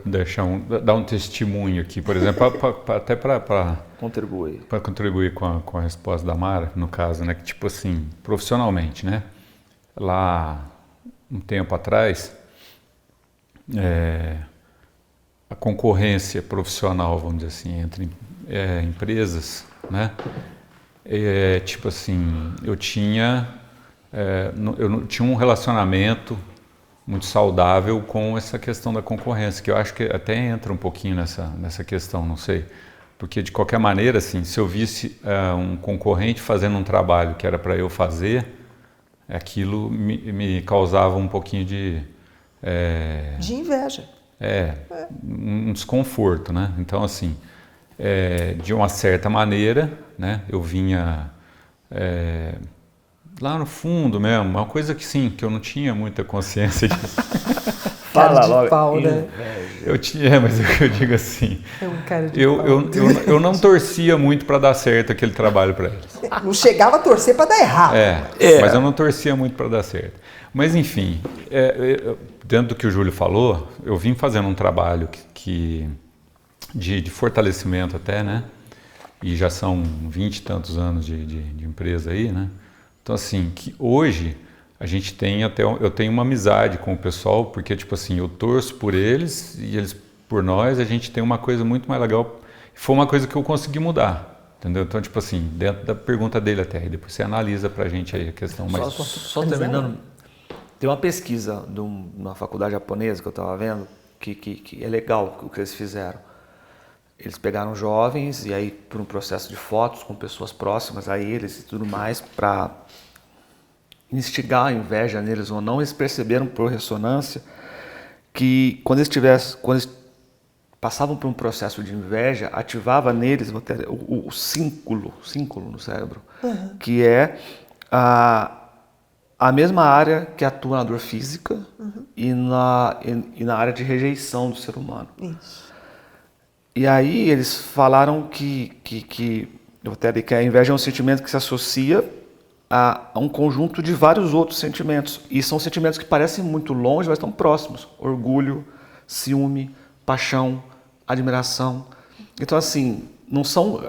dar um testemunho aqui, por exemplo, até para contribuir com a resposta da Mara, no caso, né, que tipo assim, profissionalmente, né, lá um tempo atrás, a concorrência profissional, vamos dizer assim, entre empresas, né, tipo assim, eu tinha um relacionamento muito saudável com essa questão da concorrência, que eu acho que até entra um pouquinho nessa questão, não sei. Porque, de qualquer maneira, assim, se eu visse um concorrente fazendo um trabalho que era para eu fazer, aquilo me causava um pouquinho de
inveja.
Um desconforto, né? Então, assim, de uma certa maneira, né, eu vinha... lá no fundo mesmo, uma coisa que sim, que eu não tinha muita consciência disso.
Fala logo. Pau, né?
Eu tinha, mas eu digo assim.
É um cara de
eu não torcia muito para dar certo aquele trabalho para eles.
Não chegava a torcer para dar errado.
Mas eu não torcia muito para dar certo. Mas enfim, dentro do que o Júlio falou, eu vim fazendo um trabalho de fortalecimento até, né? E já são 20 e tantos anos de empresa aí, né? Então, assim, que hoje a gente tem eu tenho uma amizade com o pessoal, porque, tipo assim, eu torço por eles e eles por nós, a gente tem uma coisa muito mais legal. Foi uma coisa que eu consegui mudar, entendeu? Então, tipo assim, dentro da pergunta dele até, e depois você analisa pra gente aí a questão mais...
Só terminando, tem uma pesquisa numa faculdade japonesa que eu estava vendo, que é legal o que eles fizeram. Eles pegaram jovens e aí, por um processo de fotos com pessoas próximas a eles e tudo mais, para instigar a inveja neles ou não, eles perceberam por ressonância que quando eles passavam por um processo de inveja, ativava neles o síncolo no cérebro, que é a mesma área que atua na dor física e na área de rejeição do ser humano.
Isso.
E aí eles falaram que a inveja é um sentimento que se associa a um conjunto de vários outros sentimentos. E são sentimentos que parecem muito longe, mas estão próximos. Orgulho, ciúme, paixão, admiração. Então, assim, não são...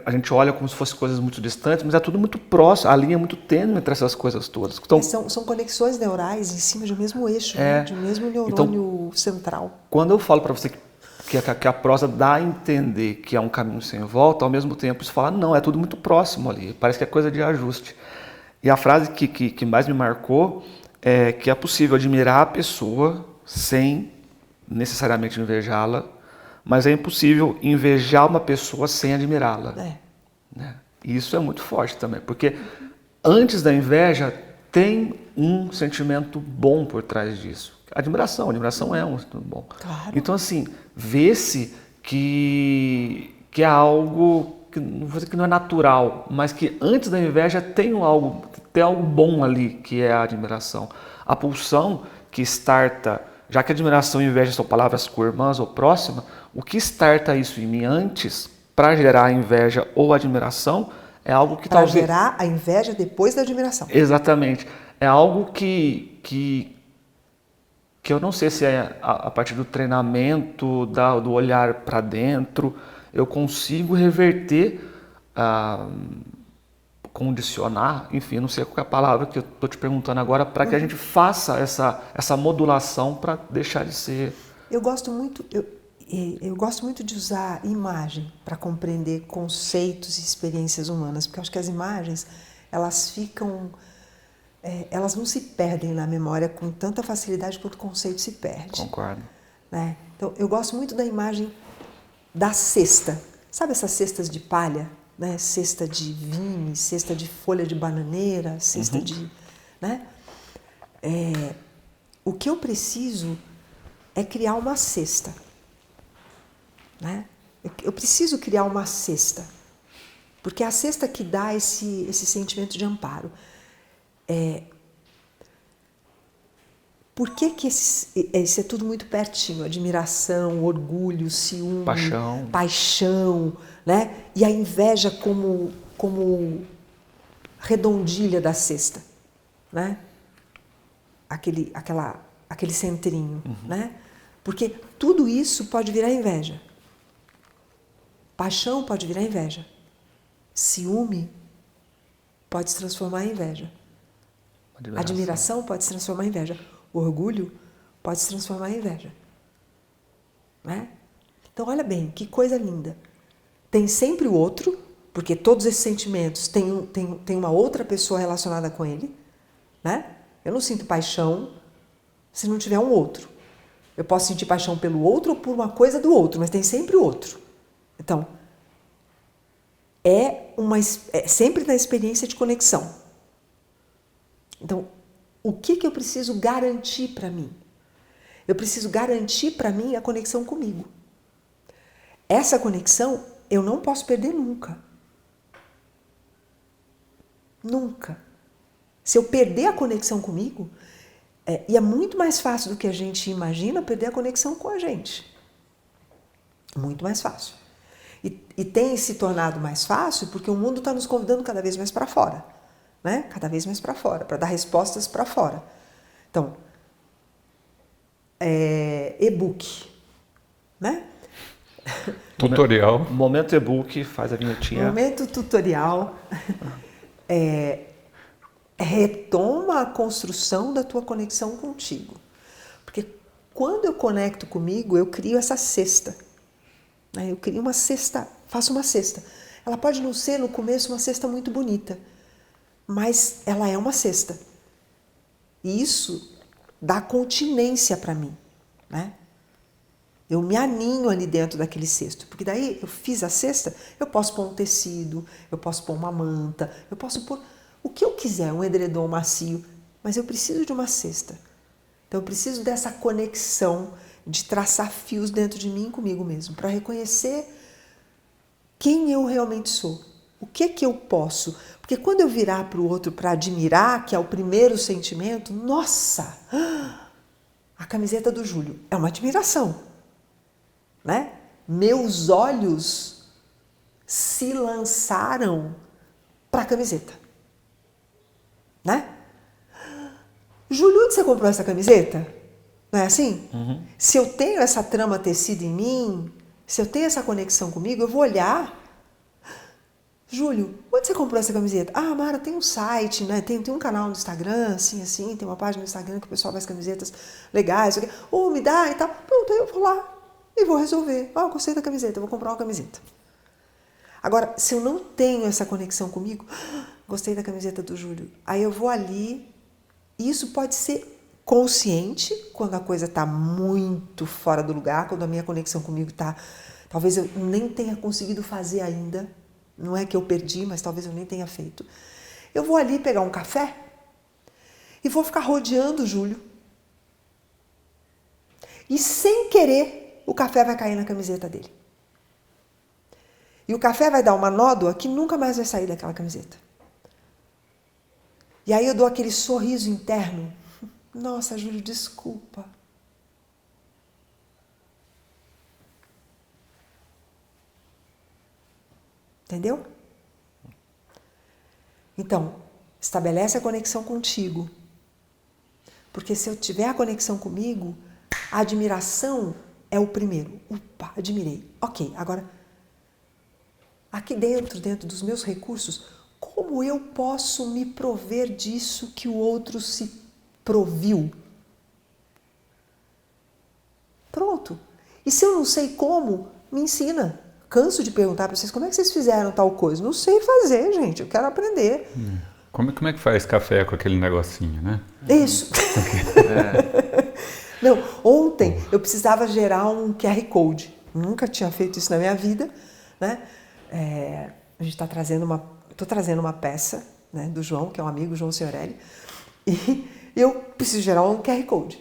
A gente olha como se fossem coisas muito distantes, mas é tudo muito próximo. A linha é muito tênue entre essas coisas todas. Então,
são conexões neurais em cima de um mesmo eixo, né? De um mesmo neurônio central.
Quando eu falo para você que a prosa dá a entender que é um caminho sem volta, ao mesmo tempo você fala, não, é tudo muito próximo ali, parece que é coisa de ajuste. E a frase que mais me marcou é que é possível admirar a pessoa sem necessariamente invejá-la, mas é impossível invejar uma pessoa sem admirá-la. Né? E isso é muito forte também, porque antes da inveja tem um sentimento bom por trás disso. Admiração é um sentimento bom.
Claro.
Então, assim, vê-se que é algo não vou dizer que não é natural, mas que antes da inveja tem algo bom ali, que é a admiração. A pulsão que starta, já que admiração e inveja são palavras co-irmãs ou próximas, o que starta isso em mim antes, para gerar a inveja ou a admiração, é algo que talvez...
Para gerar a inveja depois da admiração.
Exatamente. É algo que eu não sei se é a partir do treinamento, do olhar para dentro, eu consigo reverter, condicionar, enfim, não sei qual é a palavra que eu estou te perguntando agora, para que a gente faça essa modulação para deixar de ser...
Eu gosto muito de usar imagem para compreender conceitos e experiências humanas, porque eu acho que as imagens, elas ficam... elas não se perdem na memória com tanta facilidade quanto o conceito se perde.
Concordo.
Né? Então, eu gosto muito da imagem da cesta. Sabe essas cestas de palha? Né? Cesta de vime, cesta de folha de bananeira, cesta de... Né? O que eu preciso é criar uma cesta. Né? Eu preciso criar uma cesta. Porque é a cesta que dá esse sentimento de amparo. Por que esse é tudo muito pertinho? Admiração, orgulho, ciúme, paixão, né? E a inveja como redondilha da cesta, né? Aquele centrinho, né? Porque tudo isso pode virar inveja. Paixão pode virar inveja. Ciúme pode se transformar em inveja. Admiração pode se transformar em inveja. Orgulho pode se transformar em inveja. Né? Então, olha bem, que coisa linda. Tem sempre o outro, porque todos esses sentimentos tem uma outra pessoa relacionada com ele. Né? Eu não sinto paixão se não tiver um outro. Eu posso sentir paixão pelo outro ou por uma coisa do outro, mas tem sempre o outro. Então, é sempre na experiência de conexão. Então, o que eu preciso garantir para mim? Eu preciso garantir para mim a conexão comigo. Essa conexão eu não posso perder nunca. Nunca. Se eu perder a conexão comigo, e é muito mais fácil do que a gente imagina perder a conexão com a gente. Muito mais fácil. E tem se tornado mais fácil porque o mundo está nos convidando cada vez mais para fora. Né? Cada vez mais para fora, para dar respostas para fora. Então, e-book, né?
Tutorial.
Momento e-book, faz a vinhetinha.
Momento tutorial. Retoma a construção da tua conexão contigo. Porque quando eu conecto comigo, eu crio essa cesta. Né? Eu crio uma cesta, faço uma cesta. Ela pode não ser, no começo, uma cesta muito bonita, mas ela é uma cesta. E isso dá continência para mim, né? Eu me aninho ali dentro daquele cesto, porque daí eu fiz a cesta, eu posso pôr um tecido, eu posso pôr uma manta, eu posso pôr o que eu quiser, um edredom macio, mas eu preciso de uma cesta. Então eu preciso dessa conexão de traçar fios dentro de mim comigo mesmo, para reconhecer quem eu realmente sou. O que eu posso? Porque quando eu virar para o outro para admirar, que é o primeiro sentimento, nossa, a camiseta do Júlio é uma admiração, né? Meus olhos se lançaram para a camiseta, né? Júlio, onde você comprou essa camiseta? Não é assim? Se eu tenho essa trama tecida em mim, se eu tenho essa conexão comigo, eu vou olhar. Júlio, onde você comprou essa camiseta? Ah, Mara, tem um site, né? Tem um canal no Instagram, assim, tem uma página no Instagram que o pessoal faz camisetas legais. Me dá e tal. Pronto, aí eu vou lá e vou resolver. Eu gostei da camiseta, vou comprar uma camiseta. Agora, se eu não tenho essa conexão comigo, gostei da camiseta do Júlio, aí eu vou ali, e isso pode ser consciente, quando a coisa está muito fora do lugar, quando a minha conexão comigo está... Talvez eu nem tenha conseguido fazer ainda. Não é que eu perdi, mas talvez eu nem tenha feito. Eu vou ali pegar um café e vou ficar rodeando o Júlio. E sem querer, o café vai cair na camiseta dele. E o café vai dar uma nódoa que nunca mais vai sair daquela camiseta. E aí eu dou aquele sorriso interno. Nossa, Júlio, desculpa. Entendeu? Então, estabelece a conexão contigo. Porque se eu tiver a conexão comigo, a admiração é o primeiro. Opa, admirei. Ok, agora, aqui dentro dos meus recursos, como eu posso me prover disso que o outro se proviu? Pronto. E se eu não sei como, me ensina. Canso de perguntar para vocês, como é que vocês fizeram tal coisa? Não sei fazer, gente, eu quero aprender.
Como é que faz café com aquele negocinho, né?
Isso. Não, ontem eu precisava gerar um QR Code. Nunca tinha feito isso na minha vida, né? A gente está trazendo estou trazendo uma peça, né, do João, que é um amigo, João Ciorelli, e eu preciso gerar um QR Code.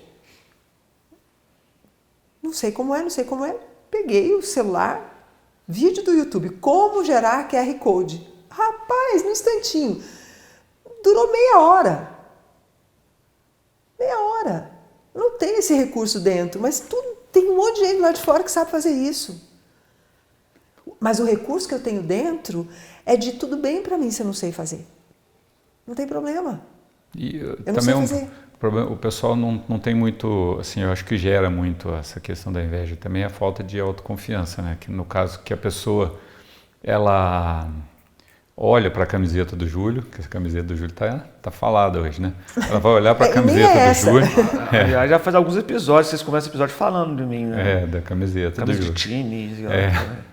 Não sei como é. Peguei o celular, vídeo do YouTube, como gerar QR Code. Rapaz, no instantinho. Durou meia hora. Meia hora. Não tem esse recurso dentro, mas tem um monte de gente lá de fora que sabe fazer isso. Mas o recurso que eu tenho dentro é de tudo bem para mim se eu não sei fazer. Não tem problema.
E
eu
também
não sei fazer.
O pessoal não tem muito, assim, eu acho que gera muito essa questão da inveja também a falta de autoconfiança, né? Que no caso que a pessoa, ela olha para a camiseta do Júlio, que a camiseta do Júlio tá falada hoje, né? Ela vai olhar para a camiseta do Júlio.
Já faz alguns episódios, vocês começam o episódio falando de mim, né?
Da camiseta do Júlio.
De time.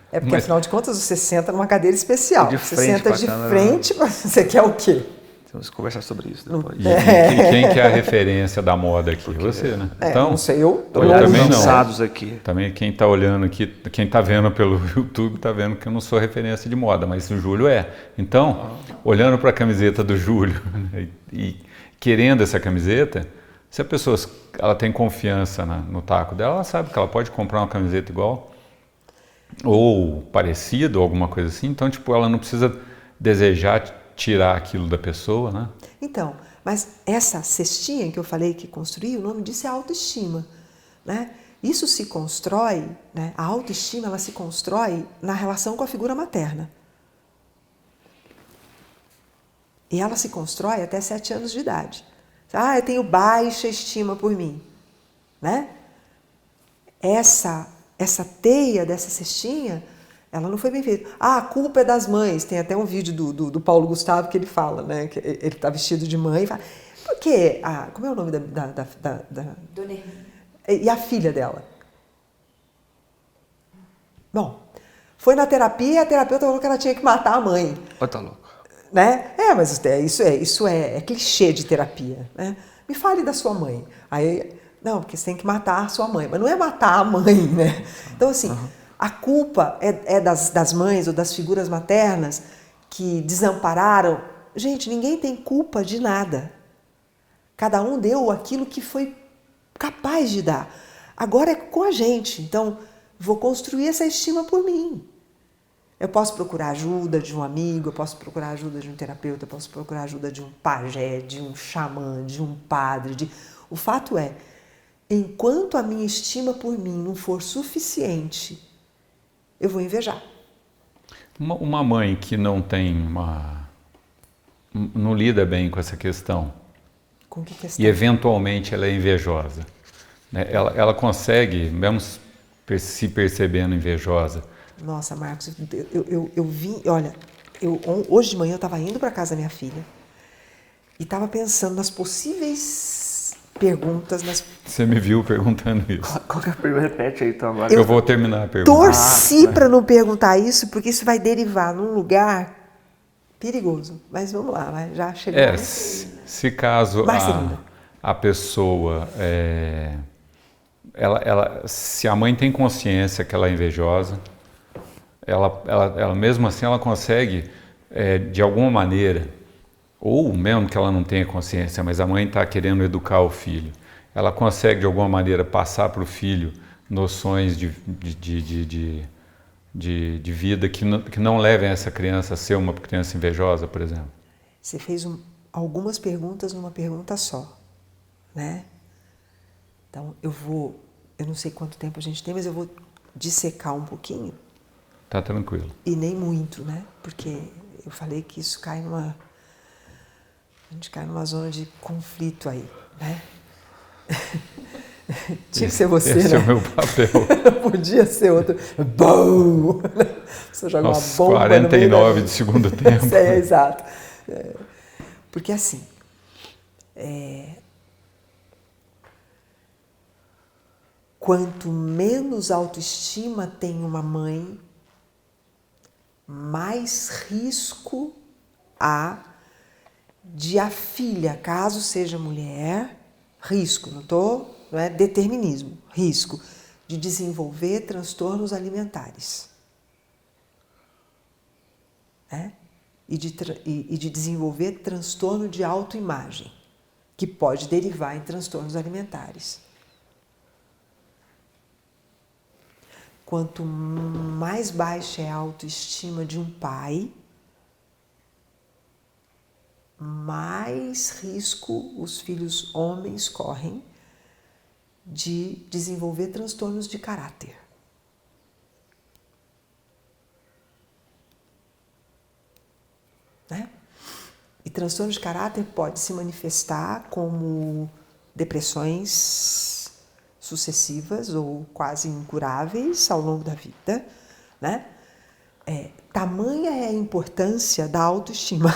Porque afinal de contas você senta numa cadeira especial.
Você senta
de frente, você quer o quê?
Vamos conversar sobre isso depois.
E quem que é a referência da moda aqui? Você, né?
Então, não sei, eu
também
lançados aqui.
Também quem está olhando aqui, quem está vendo pelo YouTube, está vendo que eu não sou referência de moda, mas o Júlio é. Então, olhando para a camiseta do Júlio e querendo essa camiseta, se a pessoa ela tem confiança no taco dela, ela sabe que ela pode comprar uma camiseta igual ou parecida ou alguma coisa assim. Então, tipo, ela não precisa desejar tirar aquilo da pessoa, né?
Então, mas essa cestinha que eu falei que construí, o nome disso é autoestima, né? Isso se constrói, né? A autoestima, ela se constrói na relação com a figura materna. E ela se constrói até 7 anos de idade. Eu tenho baixa estima por mim, né? Essa teia dessa cestinha, ela não foi bem feita. A culpa é das mães. Tem até um vídeo do Paulo Gustavo que ele fala, né? Que ele está vestido de mãe e fala, por que? Como é o nome da
Dona Hermínia.
E a filha dela? Bom, foi na terapia e a terapeuta falou que ela tinha que matar a mãe.
Tá louco.
Né? Mas isso é clichê de terapia, né? Me fale da sua mãe. Aí, não, porque você tem que matar a sua mãe. Mas não é matar a mãe, né? Então, assim... A culpa é das mães ou das figuras maternas que desampararam. Gente, ninguém tem culpa de nada. Cada um deu aquilo que foi capaz de dar. Agora é com a gente. Então, vou construir essa estima por mim. Eu posso procurar ajuda de um amigo, eu posso procurar ajuda de um terapeuta, eu posso procurar ajuda de um pajé, de um xamã, de um padre. O fato é, enquanto a minha estima por mim não for suficiente, eu vou invejar.
Uma mãe que não lida bem com essa questão.
Com que questão?
E eventualmente ela é invejosa. Né? Ela consegue, mesmo se percebendo invejosa.
Nossa, Marcos, eu vim, olha, hoje de manhã eu estava indo para casa da minha filha e estava pensando nas possíveis perguntas.
Você me viu perguntando isso.
Qual que é a pergunta? Repete aí então agora.
Eu vou terminar a pergunta.
Torci para não perguntar isso, porque isso vai derivar num lugar perigoso. Mas vamos lá, já chegou.
Se caso a pessoa, se a mãe tem consciência que ela é invejosa, ela mesmo assim ela consegue, de alguma maneira, ou mesmo que ela não tenha consciência, mas a mãe está querendo educar o filho, ela consegue de alguma maneira passar para o filho noções de vida que não levem essa criança a ser uma criança invejosa, por exemplo?
Você fez algumas perguntas numa pergunta só, né? Então, eu não sei quanto tempo a gente tem, mas eu vou dissecar um pouquinho.
Tá tranquilo.
E nem muito, né? Porque eu falei que isso a gente cai numa zona de conflito aí, né? Tinha que ser você,
esse
né?
é o meu papel.
Podia ser outro. Bum! Você joga uma bomba
49 de segundo tempo.
É, exato. Porque assim, quanto menos autoestima tem uma mãe, mais risco há de a filha, caso seja mulher, risco, não é determinismo, risco de desenvolver transtornos alimentares, né? E de desenvolver transtorno de autoimagem, que pode derivar em transtornos alimentares. Quanto mais baixa é a autoestima de um pai, mais risco os filhos homens correm de desenvolver transtornos de caráter. Né? E transtorno de caráter pode se manifestar como depressões sucessivas ou quase incuráveis ao longo da vida, né? Tamanha é a importância da autoestima,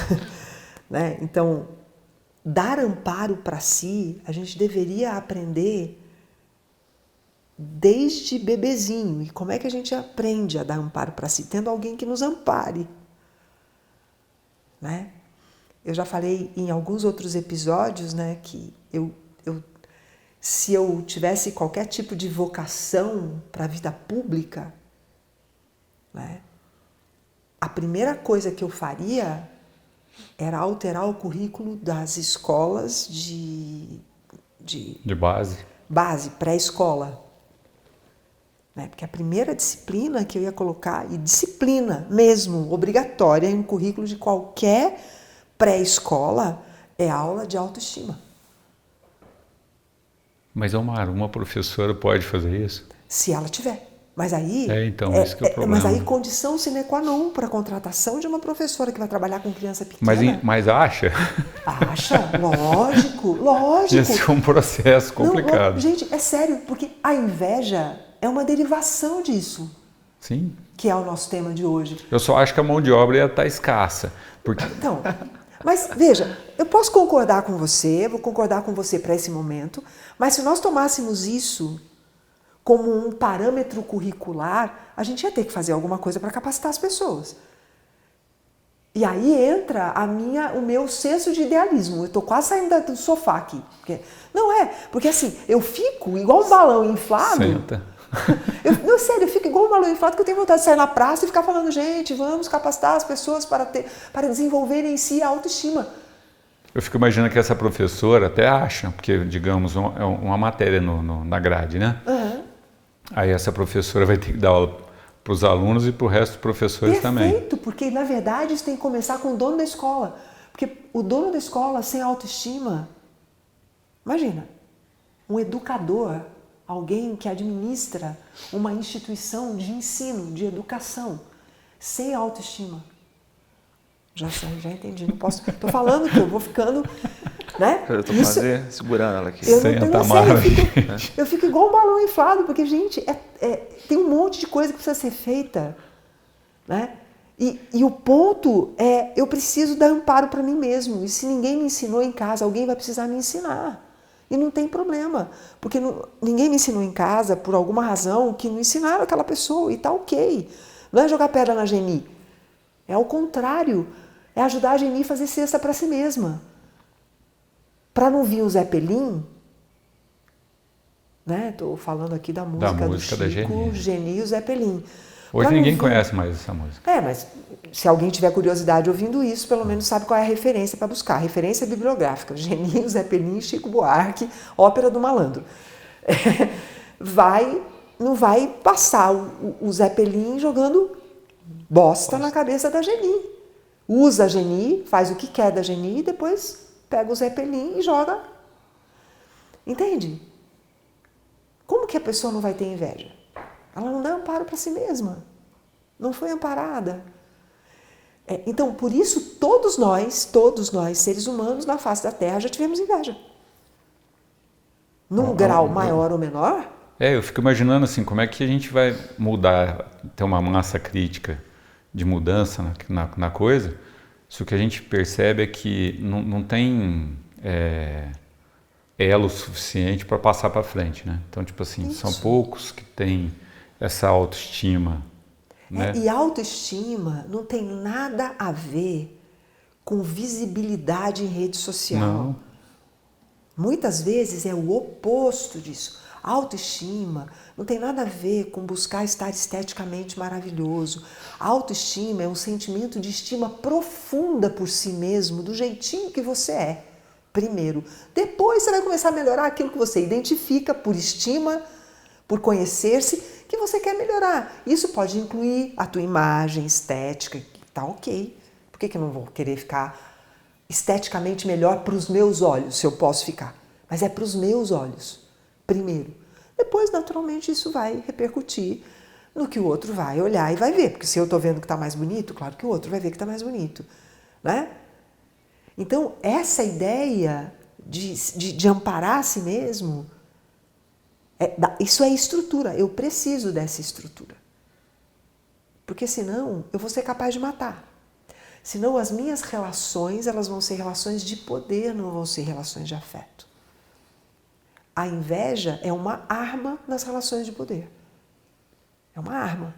né? Então, dar amparo para si, a gente deveria aprender desde bebezinho. E como é que a gente aprende a dar amparo para si? Tendo alguém que nos ampare, né? Eu já falei em alguns outros episódios, né, que se eu tivesse qualquer tipo de vocação para a vida pública, né, a primeira coisa que eu faria era alterar o currículo das escolas de base, pré-escola. Né? Porque a primeira disciplina que eu ia colocar, e disciplina mesmo, obrigatória em um currículo de qualquer pré-escola, é aula de autoestima.
Mas, Omar, uma professora pode fazer isso?
Se ela tiver. Mas aí,
esse que é o problema.
Mas aí condição sine qua non para a contratação de uma professora que vai trabalhar com criança pequena.
Mas acha?
Acha, lógico.
Esse é um processo complicado.
Não, gente, é sério, porque a inveja é uma derivação disso.
Sim.
Que é o nosso tema de hoje.
Eu só acho que a mão de obra ia estar escassa. Porque...
Então, mas veja, eu posso concordar com você, vou concordar com você para esse momento, mas se nós tomássemos isso como um parâmetro curricular, a gente ia ter que fazer alguma coisa para capacitar as pessoas. E aí entra o meu senso de idealismo. Eu estou quase saindo do sofá aqui. Porque assim, eu fico igual um balão inflado.
Senta.
Sério, eu fico igual um balão inflado que eu tenho vontade de sair na praça e ficar falando, gente, vamos capacitar as pessoas para desenvolverem em si a autoestima.
Eu fico imaginando que essa professora até acha, porque, digamos, é uma matéria na grade, né?
Uhum.
Aí essa professora vai ter que dar aula para os alunos e para o resto dos professores também.
Perfeito, porque na verdade isso tem que começar com o dono da escola. Porque o dono da escola sem autoestima, imagina, um educador, alguém que administra uma instituição de ensino, de educação, sem autoestima. Já entendi, não posso. Estou falando que eu vou ficando, né?
Eu estou segurando ela aqui.
Eu fico igual um balão inflado, porque, gente, tem um monte de coisa que precisa ser feita, né? E o ponto é, eu preciso dar amparo para mim mesmo. E se ninguém me ensinou em casa, alguém vai precisar me ensinar. E não tem problema, porque ninguém me ensinou em casa, por alguma razão, que não ensinaram aquela pessoa, e tá ok. Não é jogar pedra na Geni. É ao contrário, é ajudar a Geni a fazer cesta para si mesma. Para não vir o Zé Pelim, né? Estou falando aqui da música do Chico, Geni e o Zé Pelim.
Hoje ninguém conhece mais essa música.
Mas se alguém tiver curiosidade ouvindo isso, pelo menos sabe qual é a referência para buscar. Referência bibliográfica, Geni, Zé Pelim, Chico Buarque, Ópera do Malandro. Vai não vai passar o Zeppelin jogando bosta na cabeça da Geni. Usa a Geni, faz o que quer da Geni e depois pega o Zeppelin e joga. Entende? Como que a pessoa não vai ter inveja? Ela não dá amparo para si mesma. Não foi amparada. Então, por isso, todos nós, seres humanos na face da Terra, já tivemos inveja. Num grau maior ou menor.
Eu fico imaginando assim, como é que a gente vai mudar, ter uma massa crítica de mudança na coisa, se o que a gente percebe é que não tem elo suficiente para passar para frente, né? Então, tipo assim,
Isso.
são poucos que têm essa autoestima, né?
E autoestima não tem nada a ver com visibilidade em rede social.
Não.
Muitas vezes é o oposto disso. Autoestima não tem nada a ver com buscar estar esteticamente maravilhoso. Autoestima é um sentimento de estima profunda por si mesmo, do jeitinho que você é, primeiro. Depois você vai começar a melhorar aquilo que você identifica por estima, por conhecer-se, que você quer melhorar. Isso pode incluir a tua imagem estética, que tá ok. Por que eu não vou querer ficar esteticamente melhor para os meus olhos, se eu posso ficar? Mas é para os meus olhos, primeiro. Depois, naturalmente, isso vai repercutir no que o outro vai olhar e vai ver. Porque se eu estou vendo que está mais bonito, claro que o outro vai ver que está mais bonito, né? Então, essa ideia de amparar a si mesmo, isso é estrutura. Eu preciso dessa estrutura. Porque senão eu vou ser capaz de matar. Senão as minhas relações, elas vão ser relações de poder, não vão ser relações de afeto. A inveja é uma arma nas relações de poder. É uma arma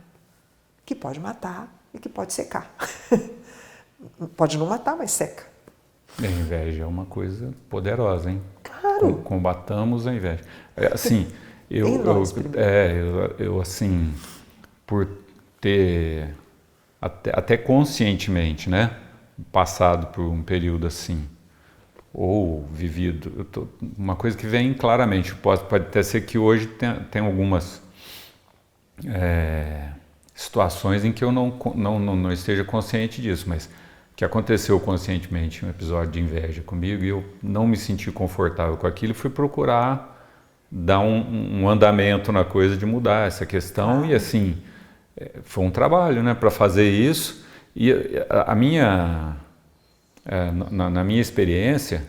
que pode matar e que pode secar. Pode não matar, mas seca.
A inveja é uma coisa poderosa, hein?
Claro.
Combatamos a inveja. Assim, eu assim, por ter até conscientemente, né, passado por um período assim, ou vivido, uma coisa que vem claramente, pode até ser que hoje tem algumas situações em que eu não esteja consciente disso, mas que aconteceu conscientemente um episódio de inveja comigo e eu não me senti confortável com aquilo e fui procurar dar um andamento na coisa de mudar essa questão. E assim, foi um trabalho, né, para fazer isso. E na minha experiência,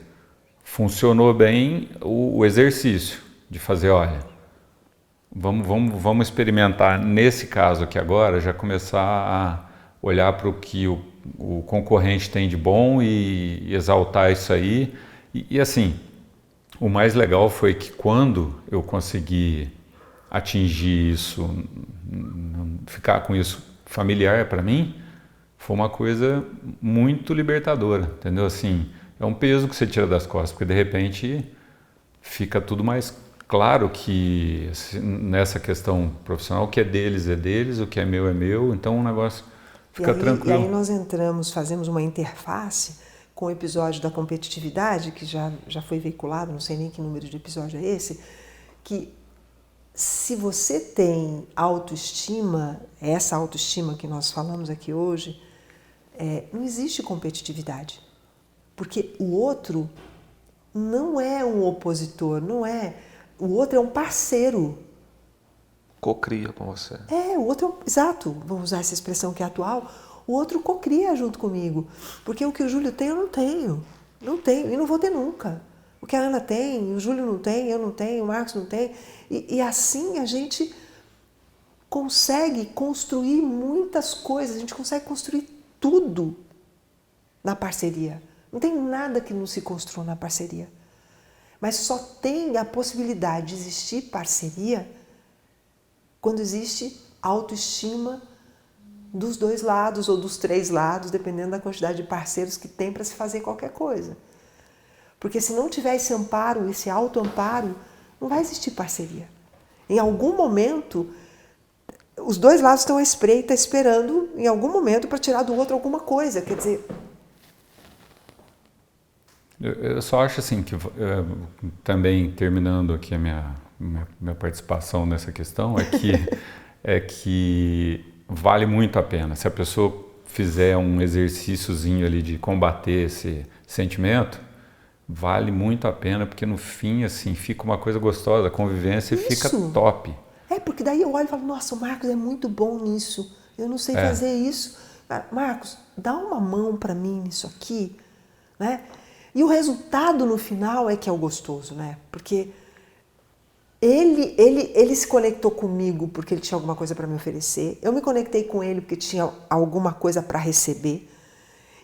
funcionou bem o exercício de fazer, olha, vamos experimentar nesse caso aqui agora, já começar a olhar para o que o concorrente tem de bom e exaltar isso aí. E assim, o mais legal foi que quando eu consegui atingir isso, ficar com isso familiar para mim, foi uma coisa muito libertadora, entendeu? Assim, é um peso que você tira das costas, porque de repente fica tudo mais claro que assim, nessa questão profissional, o que é deles, o que é meu, então o negócio fica tranquilo.
E aí nós fazemos uma interface com o episódio da competitividade, que já foi veiculado, não sei nem que número de episódio é esse, que se você tem autoestima, essa autoestima que nós falamos aqui hoje, não existe competitividade. Porque o outro não é um opositor, o outro é um parceiro.
Co-cria com você.
O outro, exato, vamos usar essa expressão que é atual, o outro co-cria junto comigo. Porque o que o Júlio tem, eu não tenho. Não tenho e não vou ter nunca. O que a Ana tem, o Júlio não tem, eu não tenho, o Marcos não tem. E assim a gente consegue construir muitas coisas, a gente consegue construir tudo na parceria. Não tem nada que não se construa na parceria. Mas só tem a possibilidade de existir parceria quando existe autoestima dos dois lados ou dos três lados, dependendo da quantidade de parceiros que tem para se fazer qualquer coisa. Porque se não tiver esse amparo, esse autoamparo, não vai existir parceria. Em algum momento, os dois lados estão à espreita, esperando em algum momento para tirar do outro alguma coisa. Quer dizer...
Eu só acho assim que, também terminando aqui a minha minha participação nessa questão é que vale muito a pena. Se a pessoa fizer um exercíciozinho ali de combater esse sentimento, vale muito a pena, porque no fim, assim, fica uma coisa gostosa, a convivência fica top.
Porque daí eu olho e falo, nossa, o Marcos é muito bom nisso, eu não sei fazer isso. Marcos, dá uma mão para mim nisso aqui, né? E o resultado no final é que é o gostoso, né? Porque ele se conectou comigo porque ele tinha alguma coisa para me oferecer, eu me conectei com ele porque tinha alguma coisa para receber.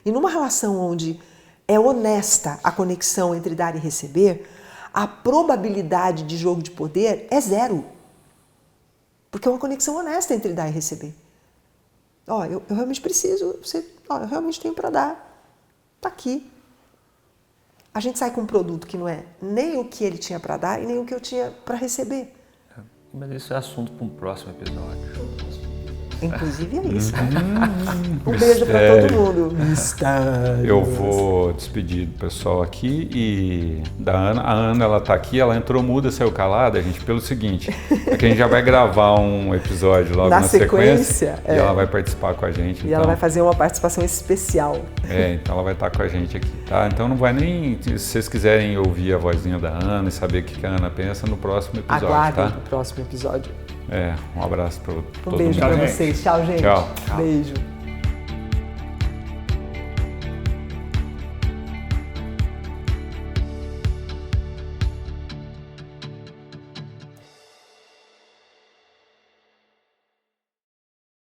E numa relação onde é honesta a conexão entre dar e receber, a probabilidade de jogo de poder é zero. Porque é uma conexão honesta entre dar e receber. Eu realmente preciso, eu realmente tenho para dar. Tá aqui. A gente sai com um produto que não é nem o que ele tinha para dar e nem o que eu tinha para receber.
Mas isso é assunto para um próximo episódio.
Inclusive é isso. Um beijo para todo mundo.
Eu vou despedir do pessoal aqui e da Ana. A Ana, ela tá aqui, ela entrou muda, saiu calada, gente, pelo seguinte, é que a gente já vai gravar um episódio logo na sequência e ela vai participar com a gente.
E ela vai fazer uma participação especial.
Então ela vai estar com a gente aqui, tá? Então não vai nem, se vocês quiserem ouvir a vozinha da Ana e saber o que a Ana pensa no próximo episódio,
aguardem
tá?
no próximo episódio.
Um abraço para todo mundo.
Um beijo para vocês. Tchau, gente.
Tchau.
Beijo.